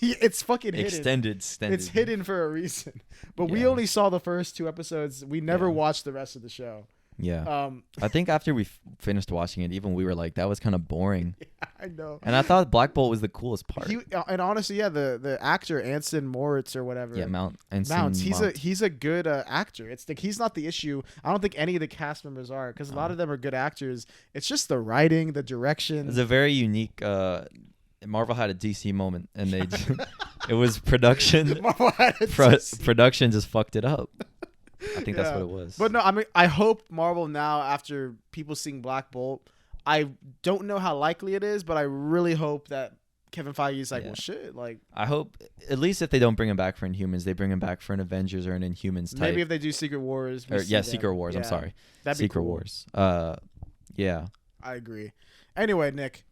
It's fucking hidden. Extended. It's hidden for a reason. But we only saw the first 2 episodes. We never watched the rest of the show. Yeah. I think after we finished watching it, even we were like, that was kind of boring. Yeah, I know. And I thought Black Bolt was the coolest part. And honestly, the actor Anson Moritz or whatever. Yeah, Mounts. He's a good actor. It's like he's not the issue. I don't think any of the cast members are, because a lot of them are good actors. It's just the writing, the direction. It's a very unique. Marvel had a DC moment, and they it was production. Production just fucked it up. I think that's what it was. But no, I mean, I hope Marvel now, after people seeing Black Bolt, I don't know how likely it is, but I really hope that Kevin Feige is like, well, shit. Like, I hope at least if they don't bring him back for Inhumans, they bring him back for an Avengers or an Inhumans type. Maybe if they do Secret Wars. Secret Wars. I'm sorry. That'd be Secret cool. Wars. Yeah. I agree. Anyway, Nick,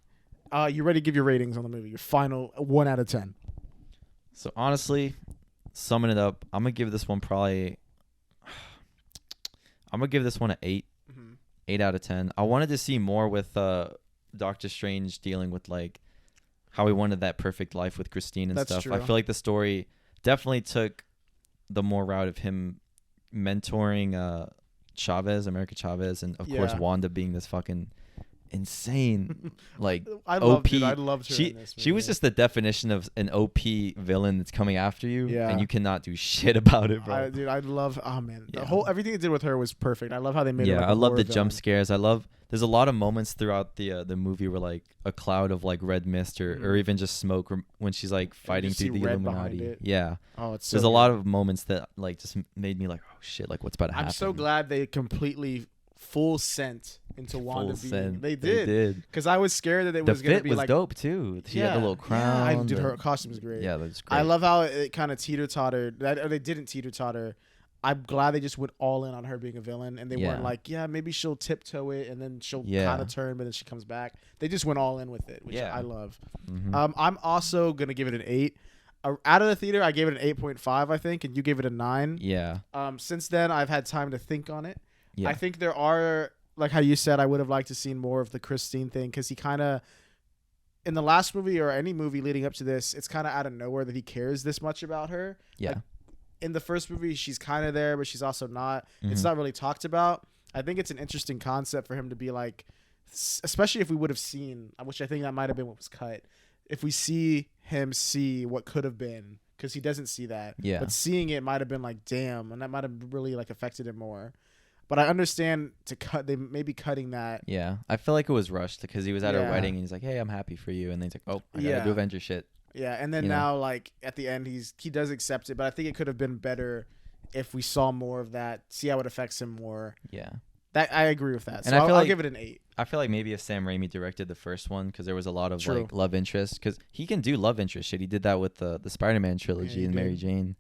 you ready to give your ratings on the movie? Your final 1 out of 10. So honestly, summing it up, I'm gonna give this one an 8. 8 out of 10. I wanted to see more with Doctor Strange dealing with like how he wanted that perfect life with Christine and stuff. True. I feel like the story definitely took the more route of him mentoring America Chavez, and of course Wanda being this fucking insane like OP. I loved her in this movie. She was just the definition of an OP villain that's coming after you, and you cannot do shit about it, bro. I love. Oh man, everything they did with her was perfect. I love how they made. Yeah, her like I love the villain. Jump scares. There's a lot of moments throughout the movie where like a cloud of like red mist or even just smoke when she's like fighting through the Illuminati. Yeah. Oh, it's so there's good. a lot of moments that like just made me like, oh shit, like what's about to happen. I'm so glad they completely full sent into Wanda being. They did. Because I was scared that it was going to be like. The fit was like dope too. She had the little crown. Her costume was great. Yeah, that was great. I love how it kind of teeter-tottered. They didn't teeter-totter. I'm glad they just went all in on her being a villain, and they weren't like, maybe she'll tiptoe it, and then she'll kind of turn, but then she comes back. They just went all in with it, which I love. Mm-hmm. I'm also going to give it an 8. Out of the theater, I gave it an 8.5, I think, and you gave it a 9. Yeah. Since then, I've had time to think on it. Yeah. I think there are, like how you said, I would have liked to seen more of the Christine thing, because he kind of, in the last movie or any movie leading up to this, it's kind of out of nowhere that he cares this much about her. Yeah. Like, in the first movie, she's kind of there, but she's also not. Mm-hmm. It's not really talked about. I think it's an interesting concept for him to be like, especially if we would have seen, which I think that might have been what was cut, if we see him see what could have been, because he doesn't see that. Yeah. But seeing it might have been like, damn, and that might have really like affected him more. But I understand they may be cutting that. Yeah. I feel like it was rushed because he was at her wedding and he's like, hey, I'm happy for you. And then he's like, oh, I gotta do Avenger shit. Yeah, and then now, like, at the end, he does accept it, but I think it could have been better if we saw more of that, see how it affects him more. Yeah. That I agree with that. And so I'll like, give it an 8. I feel like maybe if Sam Raimi directed the first one, because there was a lot of like love interest, because he can do love interest shit. He did that with the Spider-Man trilogy and Mary Jane.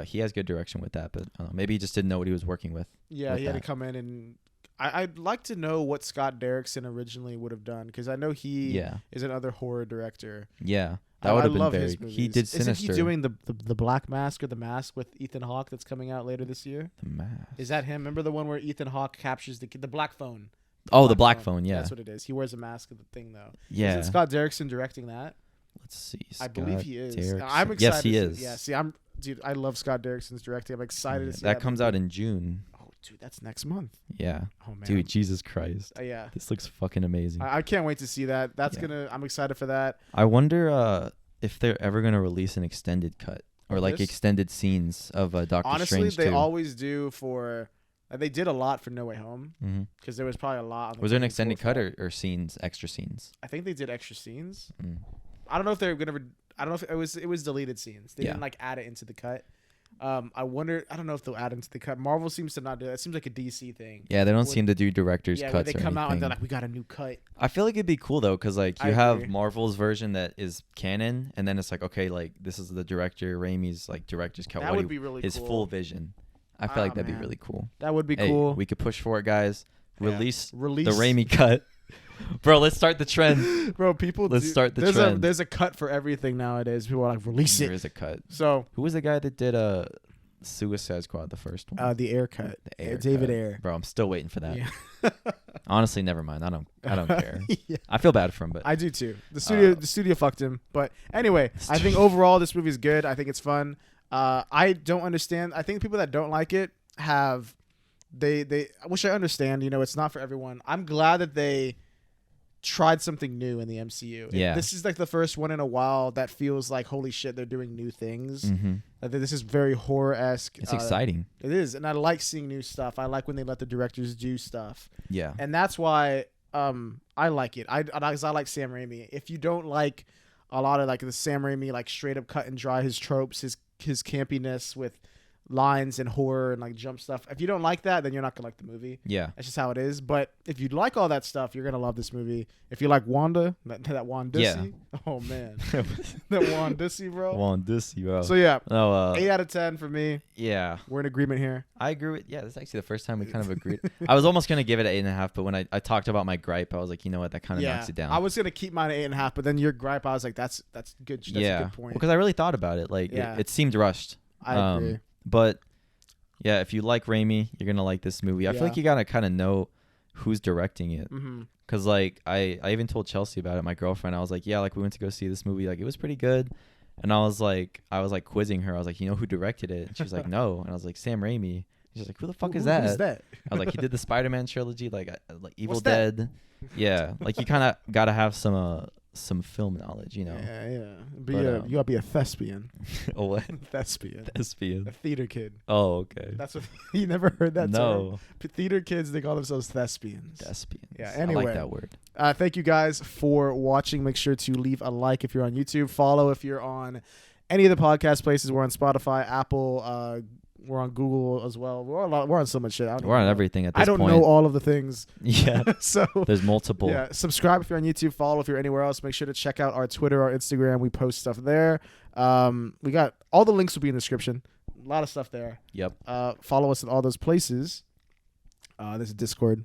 He has good direction with that, but maybe he just didn't know what he was working with. Yeah, he had to come in and I'd like to know what Scott Derrickson originally would have done, because I know he is another horror director. Yeah. That would have been very good. He did Sinister. Isn't he doing the Black Mask or the Mask with Ethan Hawke that's coming out later this year? The Mask. Is that him? Remember the one where Ethan Hawke captures the Black Phone? The Black Phone, yeah. That's what it is. He wears a mask of the thing, though. Yeah. Is it Scott Derrickson directing that? Let's see. I believe he is. Derrickson. I'm excited. Yes, he is. Yeah, see, dude, I love Scott Derrickson's directing. I'm excited to see that. That comes out in June. Oh, dude, that's next month. Yeah. Oh, man. Dude, Jesus Christ. Yeah. This looks fucking amazing. I can't wait to see that. I'm excited for that. I wonder if they're ever going to release an extended cut or like extended scenes of Doctor Strange. Honestly, they always do for... they did a lot for No Way Home, because there was probably a lot. Was there an extended cut or scenes, extra scenes? I think they did extra scenes. I don't know if they're gonna. I don't know if it was deleted scenes. They didn't like add it into the cut. I wonder. I don't know if they'll add into the cut. Marvel seems to not do that. It seems like a DC thing. Yeah, they don't seem to do director's Yeah, cuts they or come out and they're anything. like, we got a new cut. I feel like it'd be cool though, because like I you have agree. Marvel's version that is canon, and then it's like, okay, like this is the director Raimi's like director's cut. That would be really his cool. full vision. I feel like that'd man. be really cool. That would be Hey, cool. we could push for it, guys. Yeah. Release the Release Raimi cut. Bro, let's start the trend. Bro, people. Let's start the there's trend. There's a cut for everything nowadays. People are like, release There it. is a cut. So Who was the guy that did Suicide Squad, the first one? the Air cut. The Air David cut. Ayer. Bro, I'm still waiting for that. Yeah. Honestly, never mind. I don't care. Yeah. I feel bad for him, but I do too. The studio fucked him. But anyway, I think overall this movie is good. I think it's fun. I don't understand. I think people that don't like it have I wish I understand. You know, it's not for everyone. I'm glad that they tried something new in the MCU. Yeah. This is like the first one in a while that feels like holy shit, they're doing new things. mm-hmm. This is very horror-esque. It's exciting. It is, and I like seeing new stuff. I like when they let the directors do stuff. Yeah. And that's why I like it. I like Sam Raimi. If you don't like a lot of like the Sam Raimi like straight up cut and dry, his tropes, his campiness with lines and horror and like jump stuff. If you don't like that, then you're not gonna like the movie. Yeah. That's just how it is. But if you like all that stuff, you're gonna love this movie. If you like Wanda, that Wanda, Yeah. oh man, that Wanda, bro. Wanda, bro. So yeah, No, 8 out of 10 for me. yeah. We're in agreement here. I agree with. Yeah, this is actually the first time we kind of agreed. I was almost gonna give it an 8.5, but when I talked about my gripe, I was like, you know what, that kind of knocks it down. I was gonna keep mine at 8.5, but then your gripe, I was like, that's good. That's a good point. Because I really thought about it. Like, Yeah. it seemed rushed. I agree. But yeah, if you like Raimi, you're gonna like this movie. I feel Yeah. like you gotta kind of know who's directing it. Mm-hmm. Cause like I even told Chelsea about it, my girlfriend. I was like, yeah, like we went to go see this movie. Like it was pretty good. And I was like quizzing her. I was like, you know who directed it? And she was like, no. And I was like, Sam Raimi. She's like, who the fuck is that? Who's that? I was like, he did the Spider-Man trilogy, like Evil What's that? Dead. Yeah, like you kind of gotta have some film knowledge, you know. Yeah. But, You gotta be a thespian. A what? Thespian. A Thespian. theater kid. Oh, okay. That's what you never heard that term. No. Theater kids, they call themselves thespians. Thespians. Yeah, I anyway. like that word. Thank you guys for watching. Make sure to leave a like if you're on YouTube. Follow if you're on any of the podcast places. We're on Spotify, Apple. We're on Google as well. We're on so much shit. We're on everything at this point. I don't know all of the things. Yeah. So There's multiple. yeah, subscribe if you're on YouTube. Follow if you're anywhere else. Make sure to check out our Twitter, our Instagram. We post stuff there. We got all the links will be in the description. A lot of stuff there. Yep. Follow us in all those places. There's a Discord.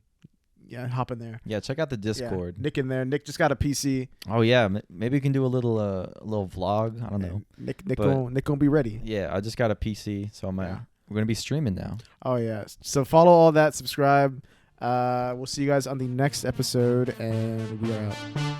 Yeah, hop in there. Yeah, check out the Discord. Yeah, Nick in there. Nick just got a PC. Oh yeah, maybe we can do a little vlog. I don't know. Nick But- gonna be ready. Yeah, I just got a PC, so we're gonna be streaming now. Oh yeah. So follow all that. Subscribe. We'll see you guys on the next episode, and we are out.